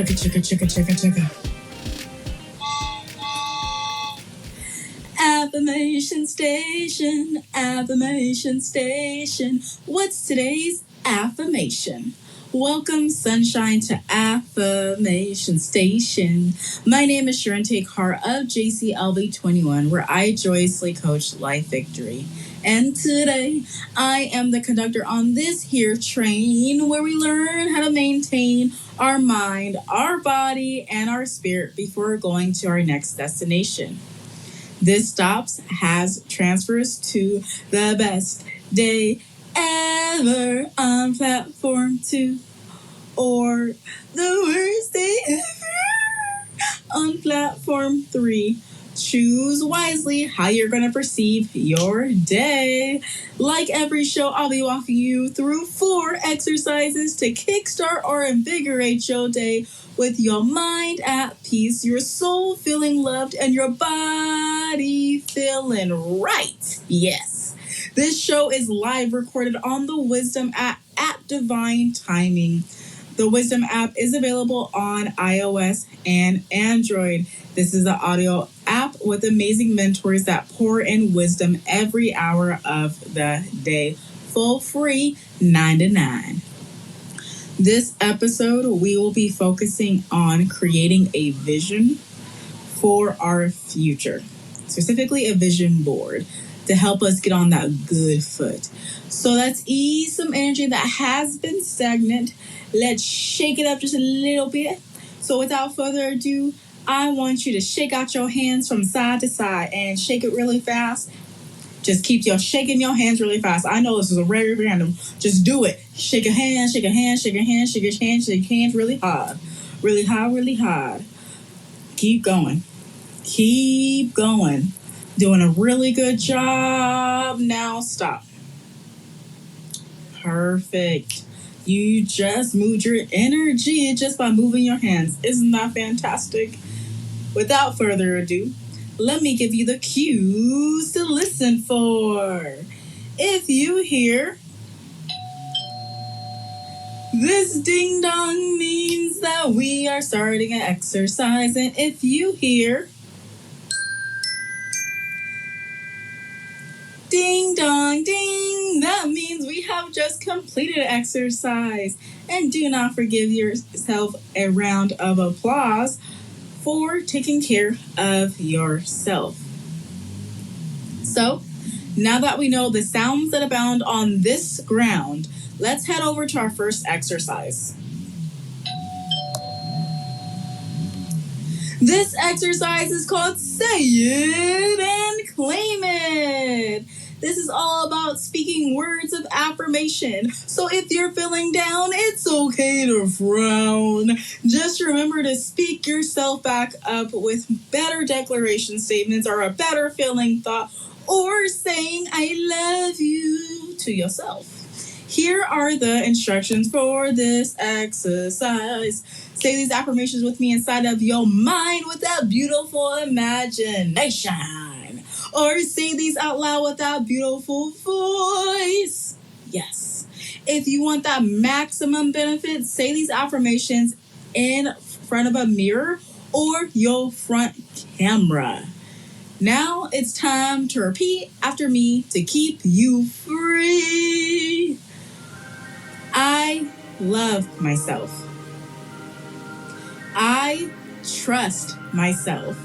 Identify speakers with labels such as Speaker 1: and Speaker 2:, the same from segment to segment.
Speaker 1: chugga, chugga, chugga, chugga, chugga. Affirmation Station, Affirmation Station. What's today's affirmation? Welcome, sunshine, to Affirmation Station. My name is Charente Carr of JCLV21, where I joyously coach life victory. And today, I am the conductor on this here train where we learn how to maintain our mind, our body, and our spirit before going to our next destination. This stops has transfers to the best day ever on platform 2, or the worst day ever on platform 3. Choose wisely how you're going to perceive your day. Like every show, I'll be walking you through 4 exercises to kickstart or invigorate your day with your mind at peace, your soul feeling loved, and your body feeling right. Yes. This show is live recorded on the Wisdom app at Divine Timing. The Wisdom app is available on iOS and Android. This is the audio app with amazing mentors that pour in wisdom every hour of the day. Full free, 9 to 9. This episode, we will be focusing on creating a vision for our future, specifically a vision board to help us get on that good foot. So let's ease some energy that has been stagnant. Let's shake it up just a little bit. So without further ado, I want you to shake out your hands from side to side and shake it really fast. Just keep shaking your hands really fast. I know this is very random. Just do it. Shake a hand, shake a hand, shake a hand, shake your hand, shake your hands really hard. Really hard, really hard. Keep going. Keep going. Doing a really good job. Now stop. Perfect. You just moved your energy just by moving your hands. Isn't that fantastic? Without further ado, let me give you the cues to listen for. If you hear this ding dong means that we are starting an exercise. And if you hear ding dong ding, that means we have just completed an exercise. And do not forgive yourself a round of applause for taking care of yourself. So, now that we know the sounds that abound on this ground, let's head over to our first exercise. This exercise is called Say It and Claim It. This is all about speaking words of affirmation. So if you're feeling down, it's okay to frown. Just remember to speak yourself back up with better declaration statements or a better feeling thought or saying I love you to yourself. Here are the instructions for this exercise. Say these affirmations with me inside of your mind with that beautiful imagination. Or say these out loud with that beautiful voice. Yes. If you want that maximum benefit, say these affirmations in front of a mirror or your front camera. Now it's time to repeat after me to keep you free. I love myself. I trust myself.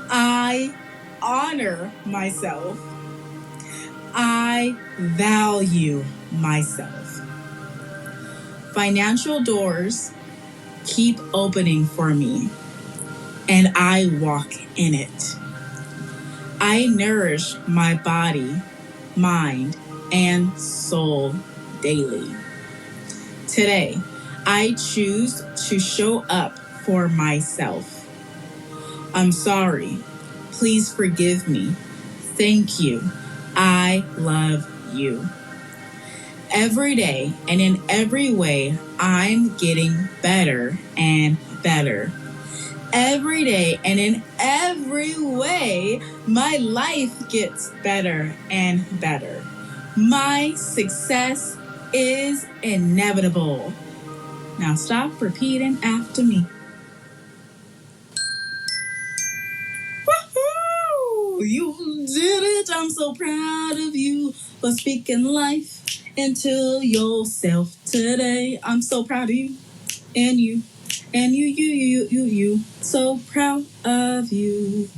Speaker 1: I honor myself. I value myself. Financial doors keep opening for me, and I walk in it. I nourish my body, mind, and soul daily. Today, I choose to show up for myself. I'm sorry. Please forgive me. Thank you. I love you. Every day and in every way, I'm getting better and better. Every day and in every way, my life gets better and better. My success is inevitable. Now stop repeating after me. Woohoo! You did it. I'm so proud of you for speaking life into yourself today. I'm so proud of you and you and you. So proud of you.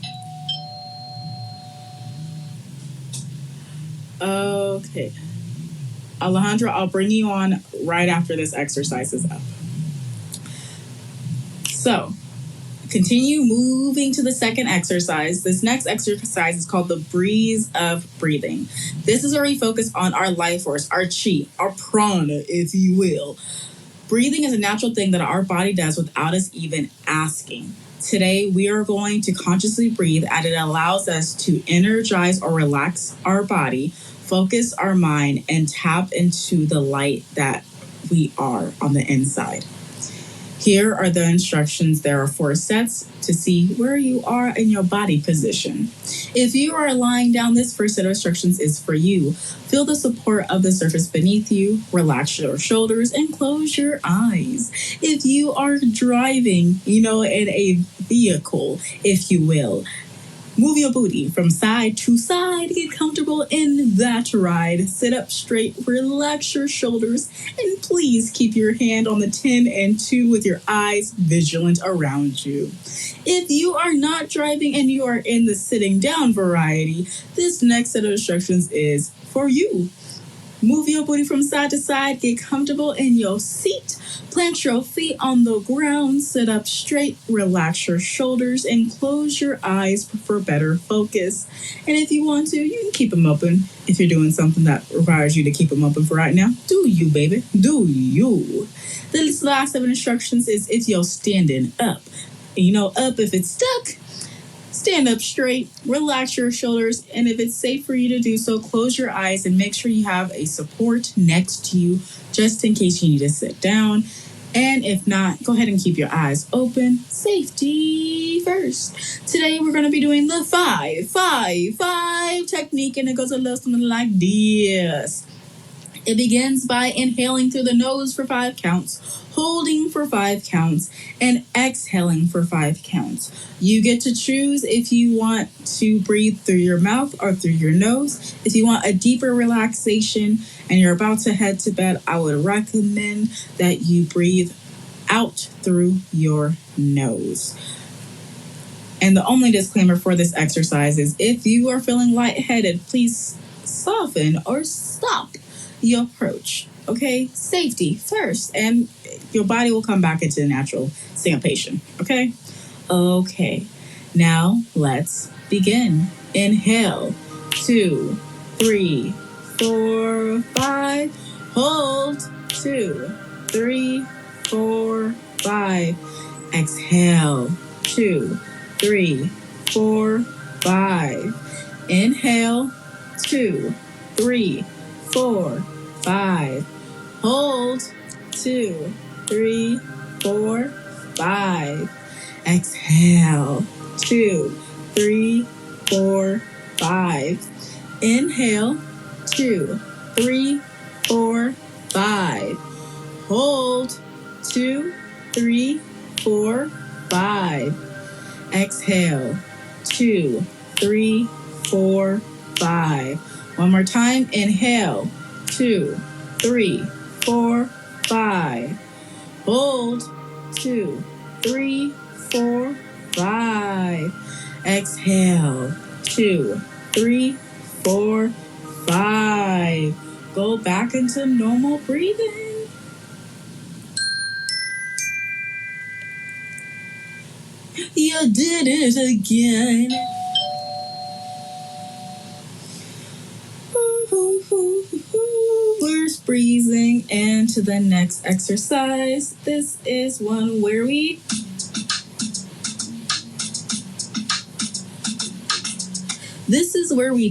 Speaker 1: Okay. Alejandro, I'll bring you on right after this exercise is up. So, continue moving to the second exercise. This next exercise is called the breeze of breathing. This is where we focus on our life force, our chi, our prana, if you will. Breathing is a natural thing that our body does without us even asking. Today, we are going to consciously breathe as it allows us to energize or relax our body, focus our mind, and tap into the light that we are on the inside. Here are the instructions. There are 4 sets to see where you are in your body position. If you are lying down, this first set of instructions is for you. Feel the support of the surface beneath you, relax your shoulders, and close your eyes. If you are driving, in a vehicle, if you will, move your booty from side to side. Get comfortable in that ride. Sit up straight, relax your shoulders, and please keep your hand on the 10 and 2 with your eyes vigilant around you. If you are not driving and you are in the sitting down variety, this next set of instructions is for you. Move your booty from side to side. Get comfortable in your seat. Plant your feet on the ground. Sit up straight. Relax your shoulders and close your eyes for better focus. And if you want to, you can keep them open. If you're doing something that requires you to keep them open for right now, do you, baby. Do you. This last set of instructions is if you're standing up. Up if it's stuck. Stand up straight, relax your shoulders, and if it's safe for you to do so, close your eyes and make sure you have a support next to you just in case you need to sit down. And if not, go ahead and keep your eyes open. Safety first. Today we're going to be doing the 5-5-5 technique, and it goes a little something like this. It begins by inhaling through the nose for 5 counts, holding for 5 counts, and exhaling for 5 counts. You get to choose if you want to breathe through your mouth or through your nose. If you want a deeper relaxation and you're about to head to bed, I would recommend that you breathe out through your nose. And the only disclaimer for this exercise is if you are feeling lightheaded, please soften or stop the approach. Okay, safety first, and your body will come back into natural syncopation. Okay, now let's begin. Inhale, 2, 3, 4, 5. Hold, 2, 3, 4, 5. Exhale, 2, 3, 4, 5. Inhale, 2, 3, 4, 5. Hold, 2, 3, 4, 5. Exhale, 2, 3, 4, 5. Inhale, 2, 3, 4, 5. Hold, 2, 3, 4, 5. Exhale, 2, 3, 4, 5. One more time. Inhale, 2, 3, 4, 5. Hold, 2, 3, 4, 5. Exhale, 2, 3, 4, 5. Go back into normal breathing. You did it again. We're breathing into the next exercise. This is one where we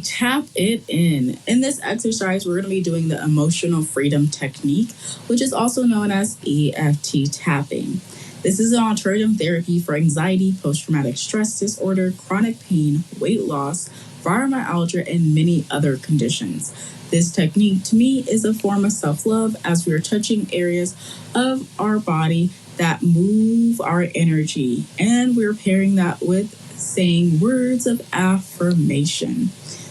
Speaker 1: tap it in. In this exercise, we're going to be doing the emotional freedom technique, which is also known as EFT tapping. This is an alternative therapy for anxiety, post-traumatic stress disorder, chronic pain, weight loss, fibromyalgia, and many other conditions. This technique, to me, is a form of self-love as we are touching areas of our body that move our energy. And we're pairing that with saying words of affirmation.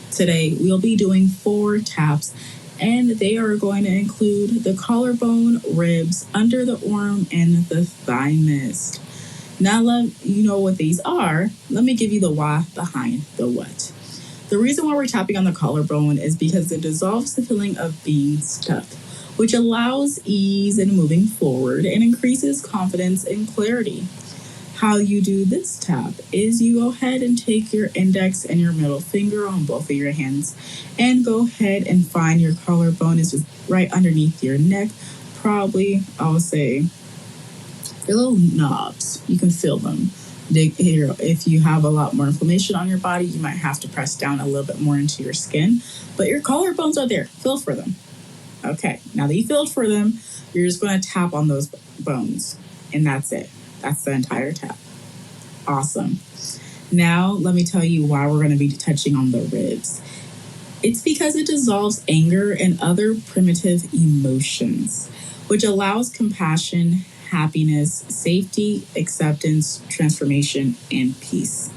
Speaker 1: Today, we'll be doing 4 taps, and they are going to include the collarbone, ribs, under the arm, and the thymus. Now let you know what these are. Let me give you the why behind the what. The reason why we're tapping on the collarbone is because it dissolves the feeling of being stuck, which allows ease in moving forward and increases confidence and clarity. How you do this tap is you go ahead and take your index and your middle finger on both of your hands and go ahead and find your collarbone is just right underneath your neck. Probably, I would say, your little knobs. You can feel them. Here, if you have a lot more inflammation on your body, you might have to press down a little bit more into your skin. But your collarbones are there. Feel for them. Okay, now that you feel for them, you're just going to tap on those bones. And that's it. That's the entire tap. Awesome. Now, let me tell you why we're going to be touching on the ribs. It's because it dissolves anger and other primitive emotions, which allows compassion, happiness, safety, acceptance, transformation, and peace.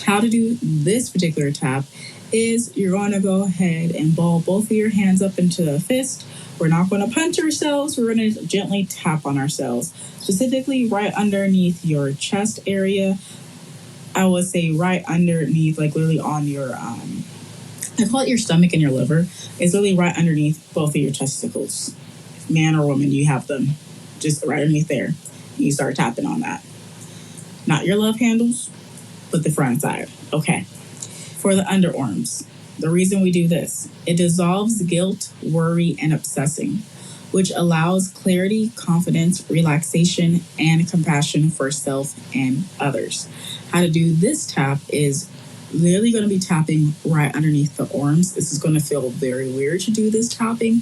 Speaker 1: How to do this particular tap is you're going to go ahead and ball both of your hands up into a fist. We're not going to punch ourselves. We're going to gently tap on ourselves, specifically right underneath your chest area. I would say right underneath, like literally on your, I call it your stomach and your liver. It's literally right underneath both of your testicles. Man or woman, you have them just right underneath there. You start tapping on that. Not your love handles, but the front side. Okay. For the underarms, the reason we do this, it dissolves guilt, worry, and obsessing, which allows clarity, confidence, relaxation, and compassion for self and others. How to do this tap is literally going to be tapping right underneath the arms. This is going to feel very weird to do this tapping.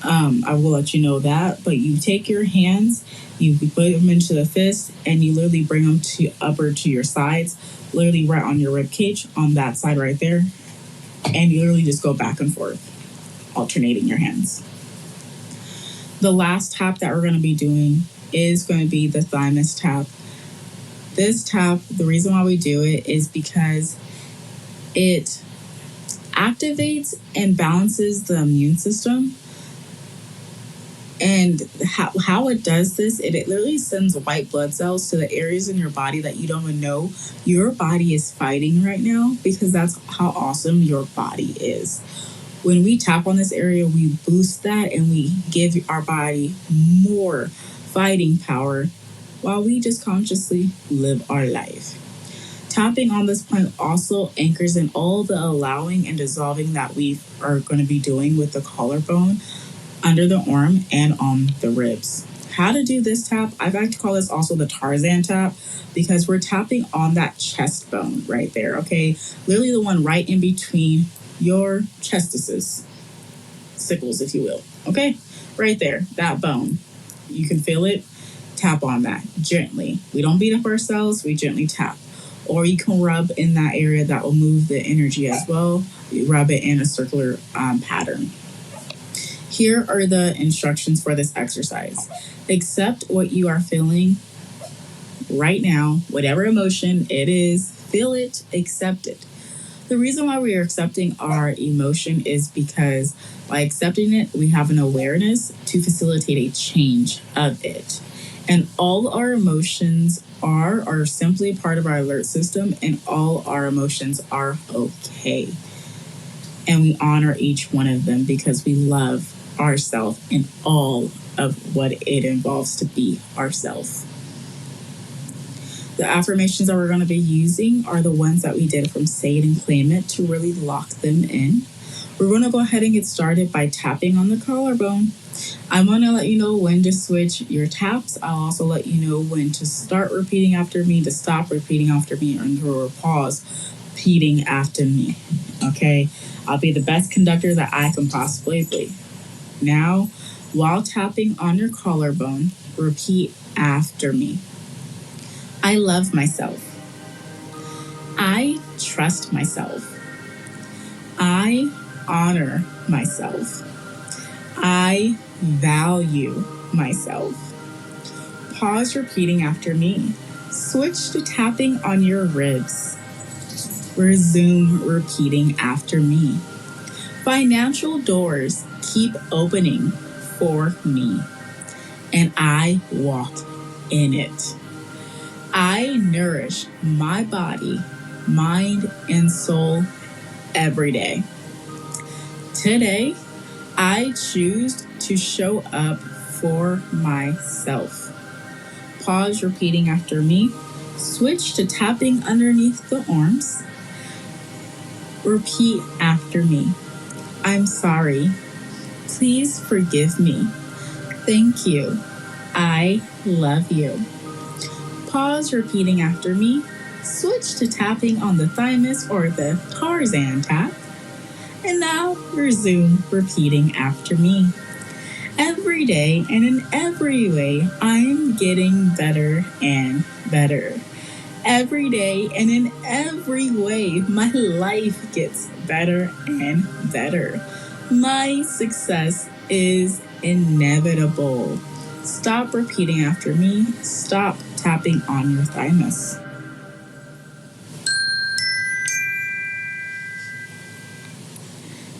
Speaker 1: I will let you know that, but you take your hands, you put them into the fist, and you literally bring them to upper to your sides, literally right on your rib cage, on that side right there, and you literally just go back and forth, alternating your hands. The last tap that we're going to be doing is going to be the thymus tap. This tap, the reason why we do it is because it activates and balances the immune system. And how it does this, it literally sends white blood cells to the areas in your body that you don't even know your body is fighting right now, because that's how awesome your body is. When we tap on this area, we boost that and we give our body more fighting power while we just consciously live our life. Tapping on this point also anchors in all the allowing and dissolving that we are going to be doing with the collarbone, under the arm, and on the ribs. How to do this tap, I like to call this also the Tarzan tap, because we're tapping on that chest bone right there, okay? Literally the one right in between your chestises, sickles, if you will, okay? Right there, that bone. You can feel it. Tap on that gently. We don't beat up ourselves, we gently tap. Or you can rub in that area, that will move the energy as well. You rub it in a circular pattern. Here are the instructions for this exercise. Accept what you are feeling right now, whatever emotion it is, feel it, accept it. The reason why we are accepting our emotion is because by accepting it, we have an awareness to facilitate a change of it. And all our emotions are simply part of our alert system, and all our emotions are okay. And we honor each one of them because we love ourselves and all of what it involves to be ourselves. The affirmations that we're going to be using are the ones that we did from Say It and Claim It to really lock them in. We're going to go ahead and get started by tapping on the collarbone. I'm going to let you know when to switch your taps. I'll also let you know when to start repeating after me, to stop repeating after me, and to pause repeating after me. Okay? I'll be the best conductor that I can possibly be. Now, while tapping on your collarbone, repeat after me. I love myself. I trust myself. I honor myself. I value myself. Pause repeating after me. Switch to tapping on your ribs. Resume repeating after me. Financial doors keep opening for me, and I walk in it. I nourish my body, mind, and soul every day. Today, I choose to show up for myself. Pause repeating after me. Switch to tapping underneath the arms. Repeat after me. I'm sorry. Please forgive me. Thank you. I love you. Pause repeating after me. Switch to tapping on the thymus or the Tarzan tap. And now resume repeating after me. Every day and in every way, I'm getting better and better. Every day and in every way, my life gets better and better. My success is inevitable. Stop repeating after me. Stop tapping on your thymus.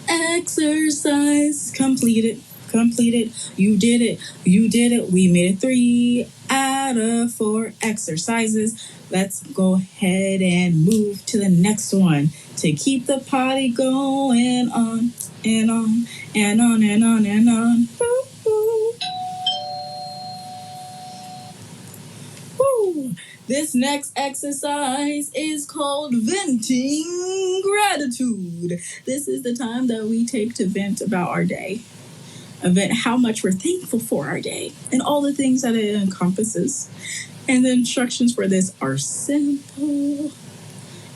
Speaker 1: Exercise completed. Completed. You did it. You did it. We made it 3 out of 4 exercises. Let's go ahead and move to the next one to keep the party going on and on and on and on and on. Woo, woo. Woo. This next exercise is called venting gratitude. This is the time that we take to vent about our day. Event how much we're thankful for our day and all the things that it encompasses. And the instructions for this are simple.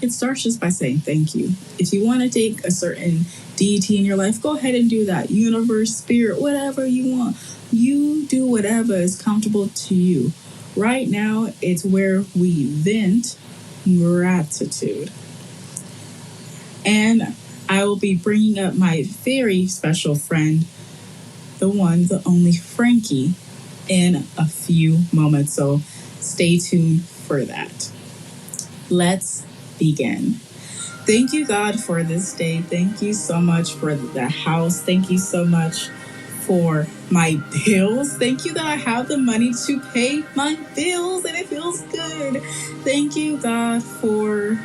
Speaker 1: It starts just by saying thank you. If you want to take a certain deity in your life, go ahead and do that. Universe, spirit, whatever you want. You do whatever is comfortable to you. Right now, it's where we vent gratitude. And I will be bringing up my very special friend, the one, the only Frankie, in a few moments. So stay tuned for that. Let's begin. Thank you, God, for this day. Thank you so much for the house. Thank you so much for my bills. Thank you that I have the money to pay my bills and it feels good. Thank you, God, for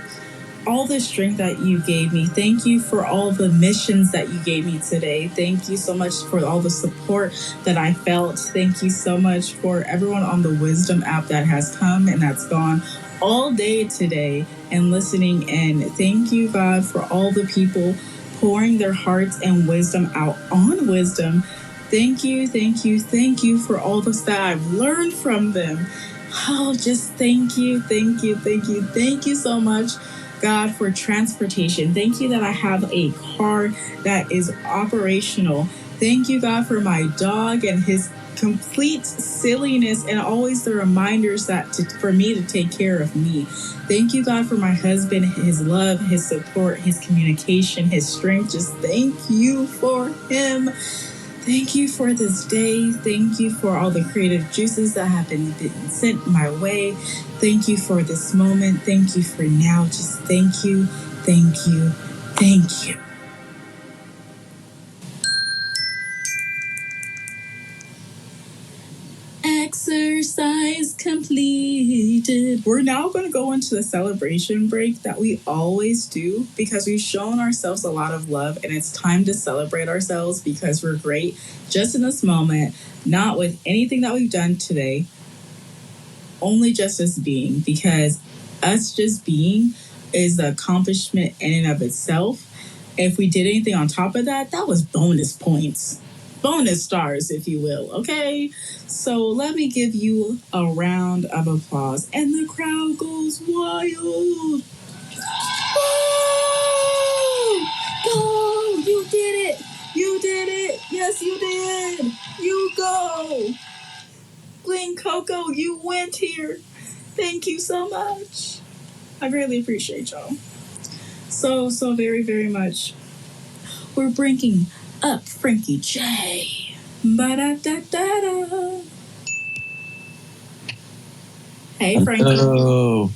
Speaker 1: all the strength that you gave me. Thank you for all the missions that you gave me today. Thank you so much for all the support that I felt. Thank you so much for everyone on the Wisdom app that has come and that's gone all day today and listening in. Thank you, God, for all the people pouring their hearts and wisdom out on Wisdom. Thank you, thank you, thank you for all this that I've learned from them. Oh, just thank you, thank you, thank you, thank you so much, God, for transportation. Thank you that I have a car that is operational. Thank you, God, for my dog and his complete silliness and always the reminders for me to take care of me. Thank you, God, for my husband, his love, his support, his communication, his strength. Just thank you for him. Thank you for this day. Thank you for all the creative juices that have been sent my way. Thank you for this moment. Thank you for now. Just thank you, thank you, thank you. Exercise completed. We're now going to go into the celebration break that we always do because we've shown ourselves a lot of love and it's time to celebrate ourselves because we're great just in this moment, not with anything that we've done today, only just as being, because us just being is the accomplishment in and of itself. If we did anything on top of that, that was bonus points. Bonus stars, if you will, okay? So let me give you a round of applause. And the crowd goes wild. Woo! Go! You did it! You did it! Yes, you did! You go! Glen Coco, you went here. Thank you so much. I greatly appreciate y'all. So very, very much. We're bringing up Frankie J. Ba-da-da-da-da. Hey, Frankie.
Speaker 2: Oh,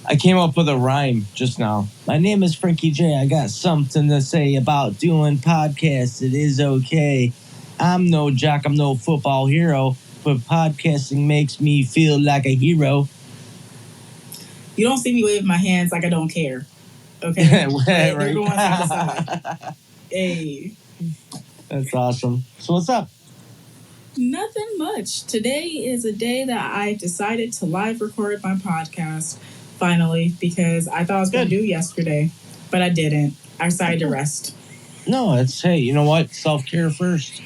Speaker 2: I came up with a rhyme just now. My name is Frankie J. I got something to say about doing podcasts. It is okay. I'm no jock, I'm no football hero, but podcasting makes me feel like a hero.
Speaker 1: You don't see me wave my hands like I don't care. Okay?
Speaker 2: Right.
Speaker 1: They're going side to side. Hey.
Speaker 2: That's awesome. So what's up?
Speaker 1: Nothing much. Today is a day that I decided to live record my podcast, finally, because I thought I was going to do yesterday, but I didn't. I decided to rest.
Speaker 2: No, it's, hey, you know what? Self-care first.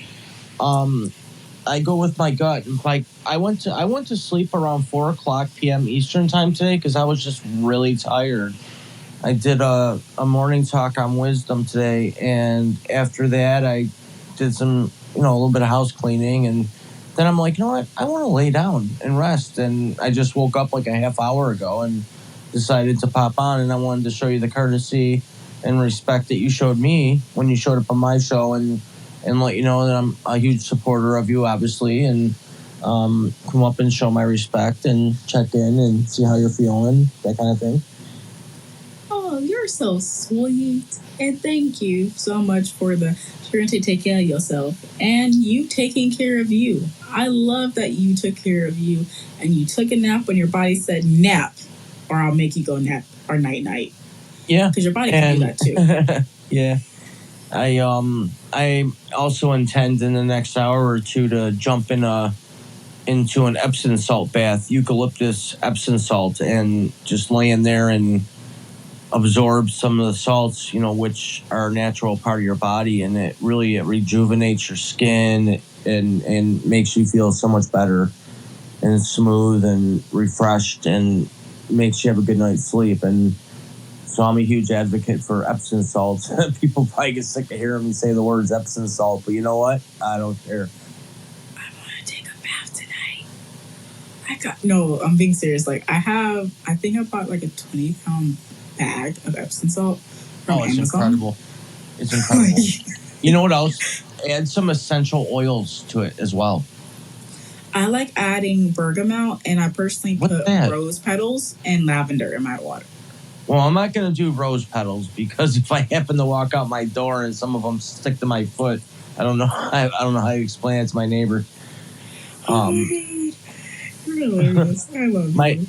Speaker 2: I go with my gut. Like I went to sleep around 4:00 p.m. Eastern time today because I was just really tired. I did a morning talk on wisdom today, and after that, I did some a little bit of house cleaning, and then I'm like, you know what? I want to lay down and rest, and I just woke up like a half hour ago and decided to pop on, and I wanted to show you the courtesy and respect that you showed me when you showed up on my show, and let you know that I'm a huge supporter of you, obviously, and come up and show my respect and check in and see how you're feeling, that kind of thing.
Speaker 1: Oh, you're so sweet. And thank you so much for the trying to take care of yourself and you taking care of you. I love that you took care of you and you took a nap when your body said nap, or I'll make you go nap, or night night.
Speaker 2: Yeah.
Speaker 1: Because your body can do that too.
Speaker 2: Yeah. I also intend in the next hour or two to jump into an Epsom salt bath, eucalyptus Epsom salt, and just lay in there and absorb some of the salts, which are a natural part of your body, and it rejuvenates your skin and makes you feel so much better and smooth and refreshed and makes you have a good night's sleep. And so I'm a huge advocate for Epsom salt. People probably get sick of hearing me say the words Epsom salt, but you know what? I don't care.
Speaker 1: I want to take a bath tonight. I'm being serious. Like I think I bought like a 20-pound bag of Epsom salt from Amazon.
Speaker 2: Incredible. It's incredible. You know what else? Add some essential oils to it as well.
Speaker 1: I like adding bergamot, and I personally put rose petals and lavender in my water.
Speaker 2: Well, I'm not going to do rose petals because if I happen to walk out my door and some of them stick to my foot, I don't know. I don't know how to explain it to my neighbor.
Speaker 1: You're hilarious. I love you.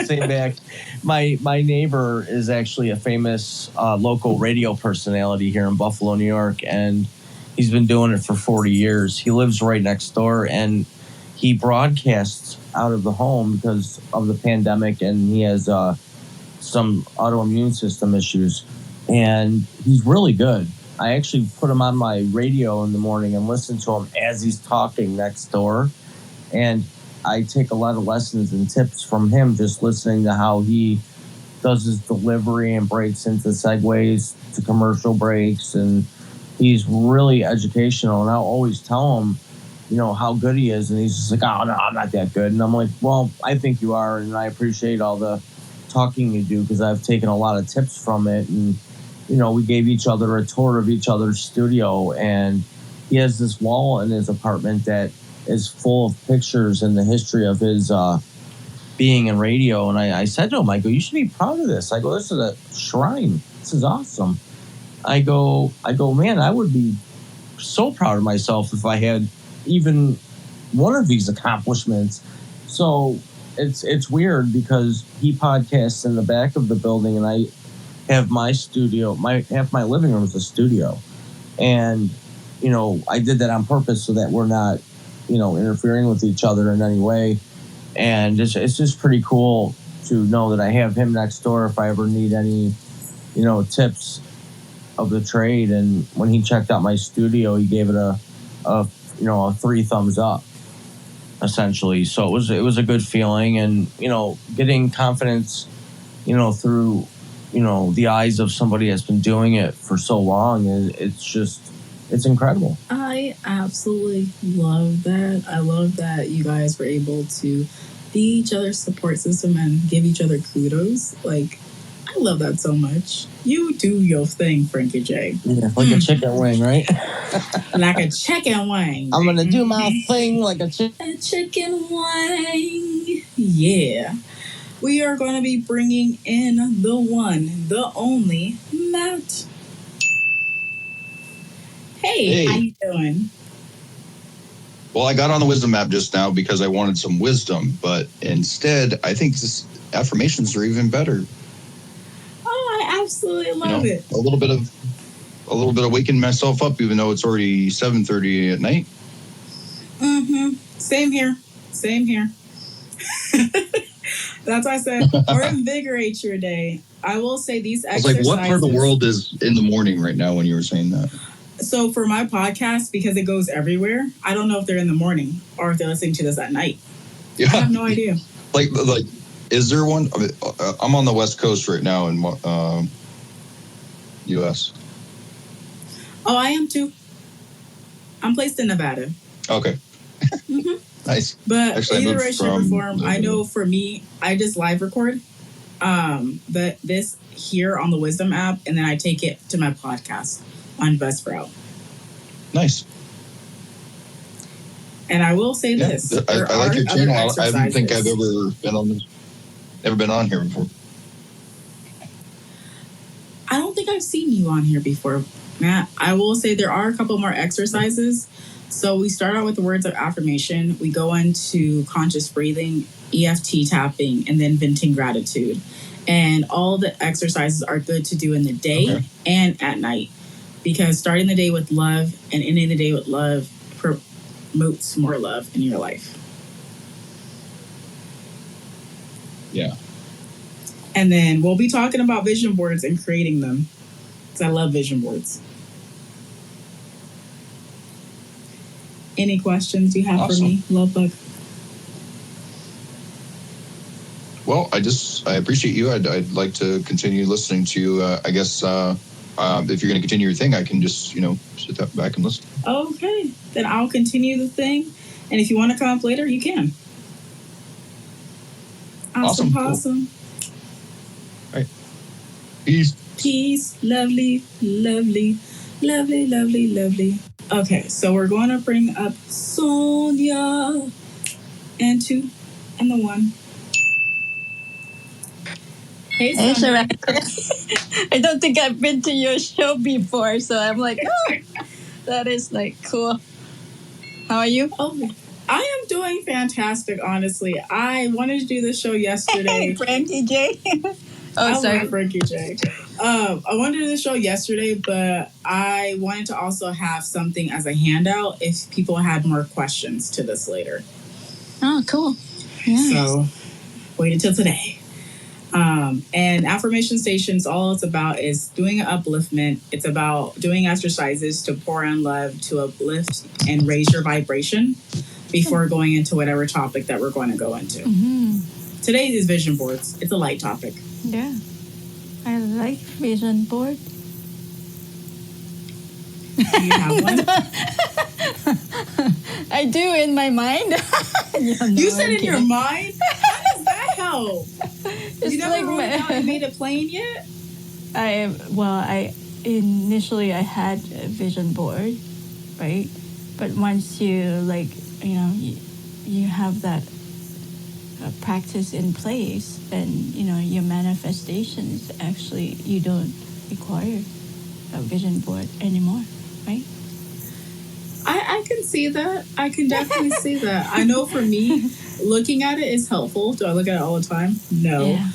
Speaker 2: Same back. My neighbor is actually a famous local radio personality here in Buffalo, New York, and he's been doing it for 40 years. He lives right next door, and he broadcasts out of the home because of the pandemic, and he has some autoimmune system issues, and he's really good. I actually put him on my radio in the morning and listen to him as he's talking next door, and I take a lot of lessons and tips from him just listening to how he does his delivery and breaks into segues to commercial breaks, and he's really educational, and I'll always tell him how good he is, and he's just like, oh no, I'm not that good, and I'm like, well, I think you are, and I appreciate all the talking you do because I've taken a lot of tips from it. And we gave each other a tour of each other's studio, and he has this wall in his apartment that is full of pictures and the history of his being in radio. And I said to him, I go, you should be proud of this. I go, this is a shrine. This is awesome. I go, man, I would be so proud of myself if I had even one of these accomplishments. So it's weird because he podcasts in the back of the building, and I have my studio. Half my living room is a studio, and I did that on purpose so that we're not interfering with each other in any way. And it's just pretty cool to know that I have him next door if I ever need any tips of the trade. And when he checked out my studio, he gave it a 3 thumbs up, essentially. So it was a good feeling, and getting confidence through the eyes of somebody that's been doing it for so long, it's incredible.
Speaker 1: I absolutely love that. I love that you guys were able to be each other's support system and give each other kudos. Like, I love that so much. You do your thing, Frankie J.
Speaker 2: Yeah, like a chicken wing, right?
Speaker 1: Like a chicken wing.
Speaker 2: I'm going to do my thing like a chicken.
Speaker 1: A chicken wing. Yeah. We are going to be bringing in the one, the only, Matt. Hey, how you doing?
Speaker 3: Well, I got on the wisdom app just now because I wanted some wisdom, but instead, I think this affirmations are even better.
Speaker 1: Oh, I absolutely love it.
Speaker 3: A little bit of waking myself up, even though it's already 7:30 at night.
Speaker 1: Mm-hmm. Same here. That's why I said, or invigorate your day. I will say these exercises.
Speaker 3: I was like, what part of the world is in the morning right now when you were saying that?
Speaker 1: So for my podcast, because it goes everywhere, I don't know if they're in the morning or if they're listening to this at night. Yeah. I have no idea.
Speaker 3: Like, is there one? I mean, I'm on the West Coast right now in U.S.
Speaker 1: Oh, I am too. I'm placed in Nevada.
Speaker 3: Okay. Mm-hmm. Nice.
Speaker 1: But actually, either way, shape, or form, I know for me, I just live record this here on the Wisdom app, and then I take it to my podcast on Buzzsprout.
Speaker 3: Nice.
Speaker 1: And I will say this:
Speaker 3: I like your channel. I don't think I've ever been on this. Never been on here before.
Speaker 1: I don't think I've seen you on here before, Matt. I will say there are a couple more exercises. So we start out with the words of affirmation. We go into conscious breathing, EFT tapping, and then venting gratitude. And all the exercises are good to do in the day and at night, because starting the day with love and ending the day with love promotes more love in your life.
Speaker 3: Yeah.
Speaker 1: And then we'll be talking about vision boards and creating them, because I love vision boards. Any questions you have for me, Love Bug?
Speaker 3: Well, I appreciate you. I'd like to continue listening to you. I guess if you're going to continue your thing, I can just, sit back and listen.
Speaker 1: Okay. Then I'll continue the thing. And if you want to come up later, you can. Awesome.
Speaker 3: Cool. All right. Peace.
Speaker 1: Peace. Lovely, lovely, lovely, lovely, lovely. Okay, so we're going to bring up Sonya and 2 and the 1. Hey, Sonya.
Speaker 4: I don't think I've been to your show before, so I'm like, oh, that is like cool. How are you?
Speaker 1: Oh, I am doing fantastic, honestly. I wanted to do the show yesterday.
Speaker 4: Frankie J.
Speaker 1: Sorry, Frankie J. I wanted to do the show yesterday, but I wanted to also have something as a handout if people had more questions to this later.
Speaker 4: Oh, cool. Yeah.
Speaker 1: So wait until today. And Affirmation Stations, all it's about is doing an upliftment. It's about doing exercises to pour on love, to uplift and raise your vibration before going into whatever topic that we're going to go into. Mm-hmm. Today is vision boards. It's a light topic.
Speaker 4: Yeah. I like vision board.
Speaker 1: Do you have one?
Speaker 4: I do in my mind.
Speaker 1: You said in your mind? How does that help? You never wrote it out and made it plain yet?
Speaker 4: I initially had a vision board, right? But once you you have that practice in place, then your manifestations actually you don't require a vision board anymore, right?
Speaker 1: I can see that. I can definitely see that. I know for me, looking at it is helpful. Do I look at it all the time? No. Yeah.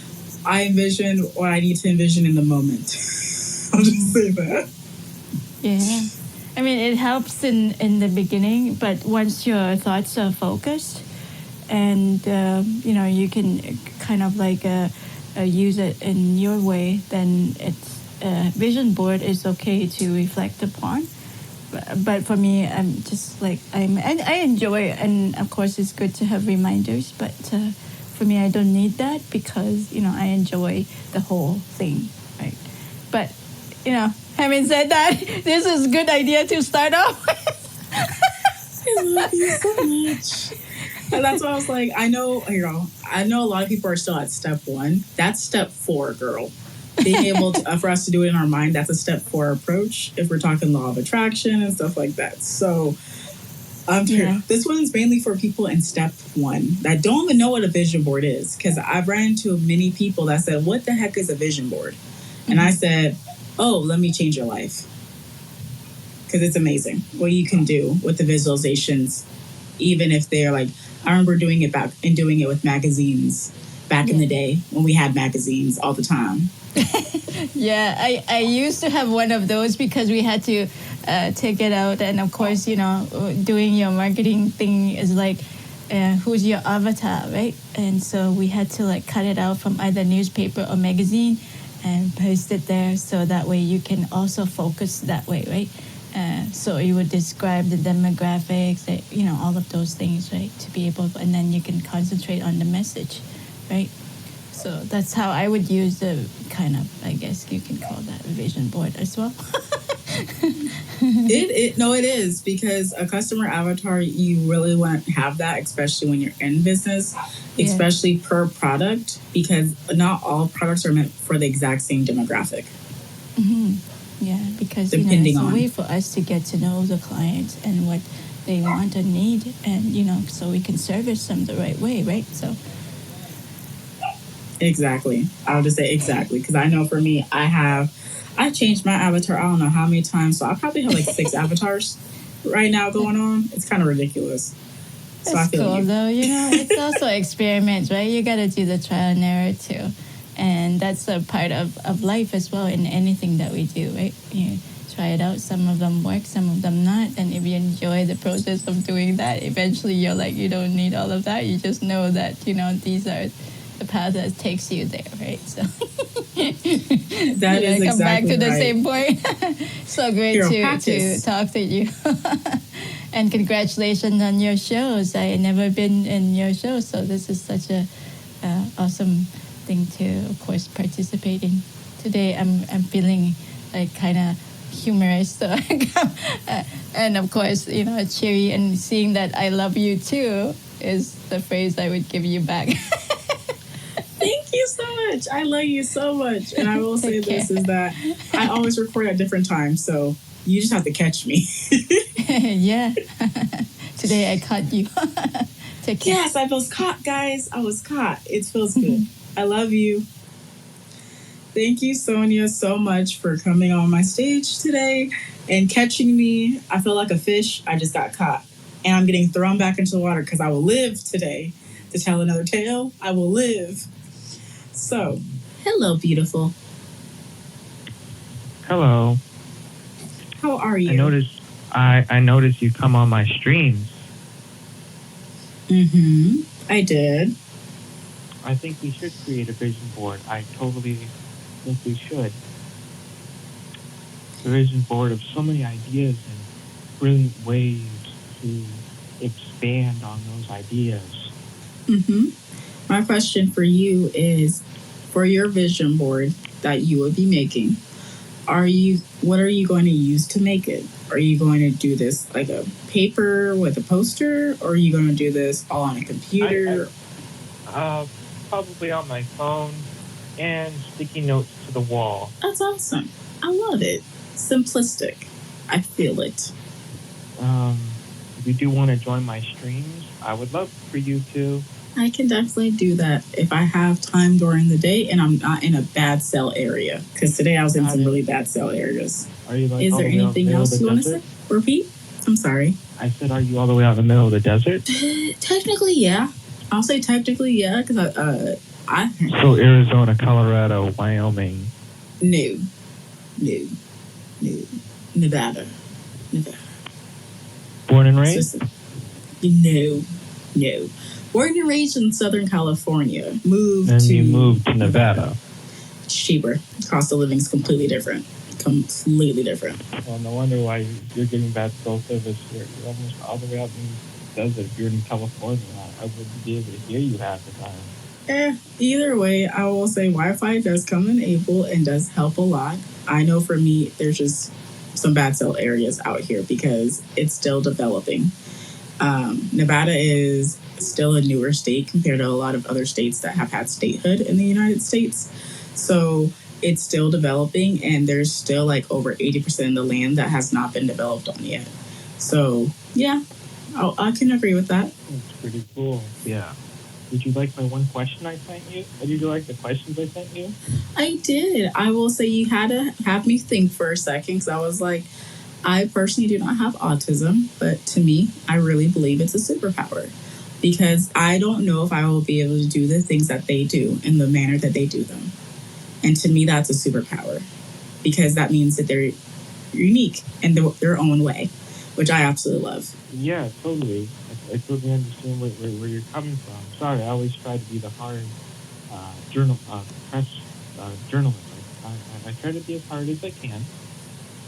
Speaker 1: I envision what I need to envision in the moment. I'll just say that.
Speaker 4: Yeah. I mean, it helps in the beginning, but once your thoughts are focused and, you can kind of use it in your way, then it's vision board is okay to reflect upon. But for me, I'm just and I enjoy it, and of course it's good to have reminders, but for me, I don't need that because, I enjoy the whole thing, right? But, having said that, this is a good idea to start off with.
Speaker 1: I love you so much. And that's why I was like, I know a lot of people are still at step 1. That's step 4, girl. Being able to, for us to do it in our mind, that's a step 4 approach if we're talking law of attraction and stuff like that. So this one is mainly for people in step 1 that don't even know what a vision board is. Because I've ran into many people that said, what the heck is a vision board? And I said, oh, let me change your life. Because it's amazing what you can do with the visualizations, even if they're like, I remember doing it with magazines back in the day when we had magazines all the time.
Speaker 4: Yeah, I used to have one of those because we had to take it out. And of course, doing your marketing thing is like, who's your avatar, right? And so we had to like cut it out from either newspaper or magazine and paste it there so that way you can also focus that way, right? So you would describe the demographics, all of those things, right? To be able, and then you can concentrate on the message, right? So that's how I would use the kind of, I guess you can call that a vision board as well.
Speaker 1: It is, because a customer avatar, you really want to have that, especially when you're in business, especially per product, because not all products are meant for the exact same demographic.
Speaker 4: Mm-hmm. Yeah, because it's a way for us to get to know the clients and what they want and need, and so we can service them the right way, right? So
Speaker 1: exactly, I would just say exactly, because I know for me, I changed my avatar I don't know how many times, so I probably have like 6 avatars right now going on. It's kind of ridiculous. So
Speaker 4: it's cool though, it's also experiments, right? You got to do the trial and error too. And that's a part of life as well in anything that we do, right? You try it out. Some of them work, some of them not. And if you enjoy the process of doing that, eventually you're like, you don't need all of that. You just know that, these are the path that takes you there, right? So
Speaker 1: that is
Speaker 4: come back to the
Speaker 1: right.
Speaker 4: same point. So great to talk to you. And congratulations on your shows. I had never been in your show, so this is such a awesome thing to, of course, participate in. Today I'm feeling like kind of humorous, so and of course cheery, and seeing that I love you too is the phrase I would give you back.
Speaker 1: Thank you so much. I love you so much. And I will say this is that I always record at different times, so you just have to catch me.
Speaker 4: Yeah. Today I caught you. Take care.
Speaker 1: Yes, I was caught, guys. I was caught. It feels good. I love you. Thank you, Sonya, so much for coming on my stage today and catching me. I feel like a fish. I just got caught. And I'm getting thrown back into the water because I will live today to tell another tale. I will live. So, hello, beautiful.
Speaker 5: Hello.
Speaker 1: How are you?
Speaker 5: I noticed you come on my streams.
Speaker 1: Mm-hmm. I did.
Speaker 5: I think we should create a vision board. I totally think we should. A vision board of so many ideas and brilliant ways to expand on those ideas.
Speaker 1: Mm-hmm. My question for you is, for your vision board that you would be making, what are you going to use to make it? Are you going to do this like a paper with a poster, or are you going to do this all on a computer?
Speaker 5: Probably on my phone and sticky notes to the wall.
Speaker 1: That's awesome. I love it. Simplistic. I feel it.
Speaker 5: If you do want to join my streams, I would love for you to.
Speaker 1: I can definitely do that if I have time during the day and I'm not in a bad cell area. Because today I was in some really bad cell areas.
Speaker 5: Are you like
Speaker 1: Is there anything else you want to say? Repeat? I'm sorry.
Speaker 5: I said, are you all the way out in the middle of the desert?
Speaker 1: Technically, yeah. I'll say technically, yeah, because
Speaker 5: So Arizona, Colorado, Wyoming.
Speaker 1: No. Nevada.
Speaker 5: Born and raised?
Speaker 1: No. Born and raised in Southern California.
Speaker 5: You moved to Nevada.
Speaker 1: It's cheaper. Cost of living is completely different.
Speaker 5: Well, no wonder why you're getting bad cell service here. You're almost all the way out in the desert. If you're in California, I wouldn't be able to hear you half the time.
Speaker 1: Either way, I will say Wi-Fi does come in able and does help a lot. I know for me, there's just some bad cell areas out here because it's still developing. Nevada is still a newer state compared to a lot of other states that have had statehood in the United States. So it's still developing, and there's still like over 80% of the land that has not been developed on yet. So yeah, I can agree with that.
Speaker 5: That's pretty cool. Yeah. Did you like my one question I sent you? Did you like the questions I sent you?
Speaker 1: I did. I will say you had to have me think for a second, because I was like, I personally do not have autism, but to me, I really believe it's a superpower, because I don't know if I will be able to do the things that they do in the manner that they do them. And to me, that's a superpower, because that means that they're unique in their own way, which I absolutely love.
Speaker 5: Yeah, totally. I totally understand where you're coming from. Sorry, I always try to be the hard press journalist. I try to be as hard as I can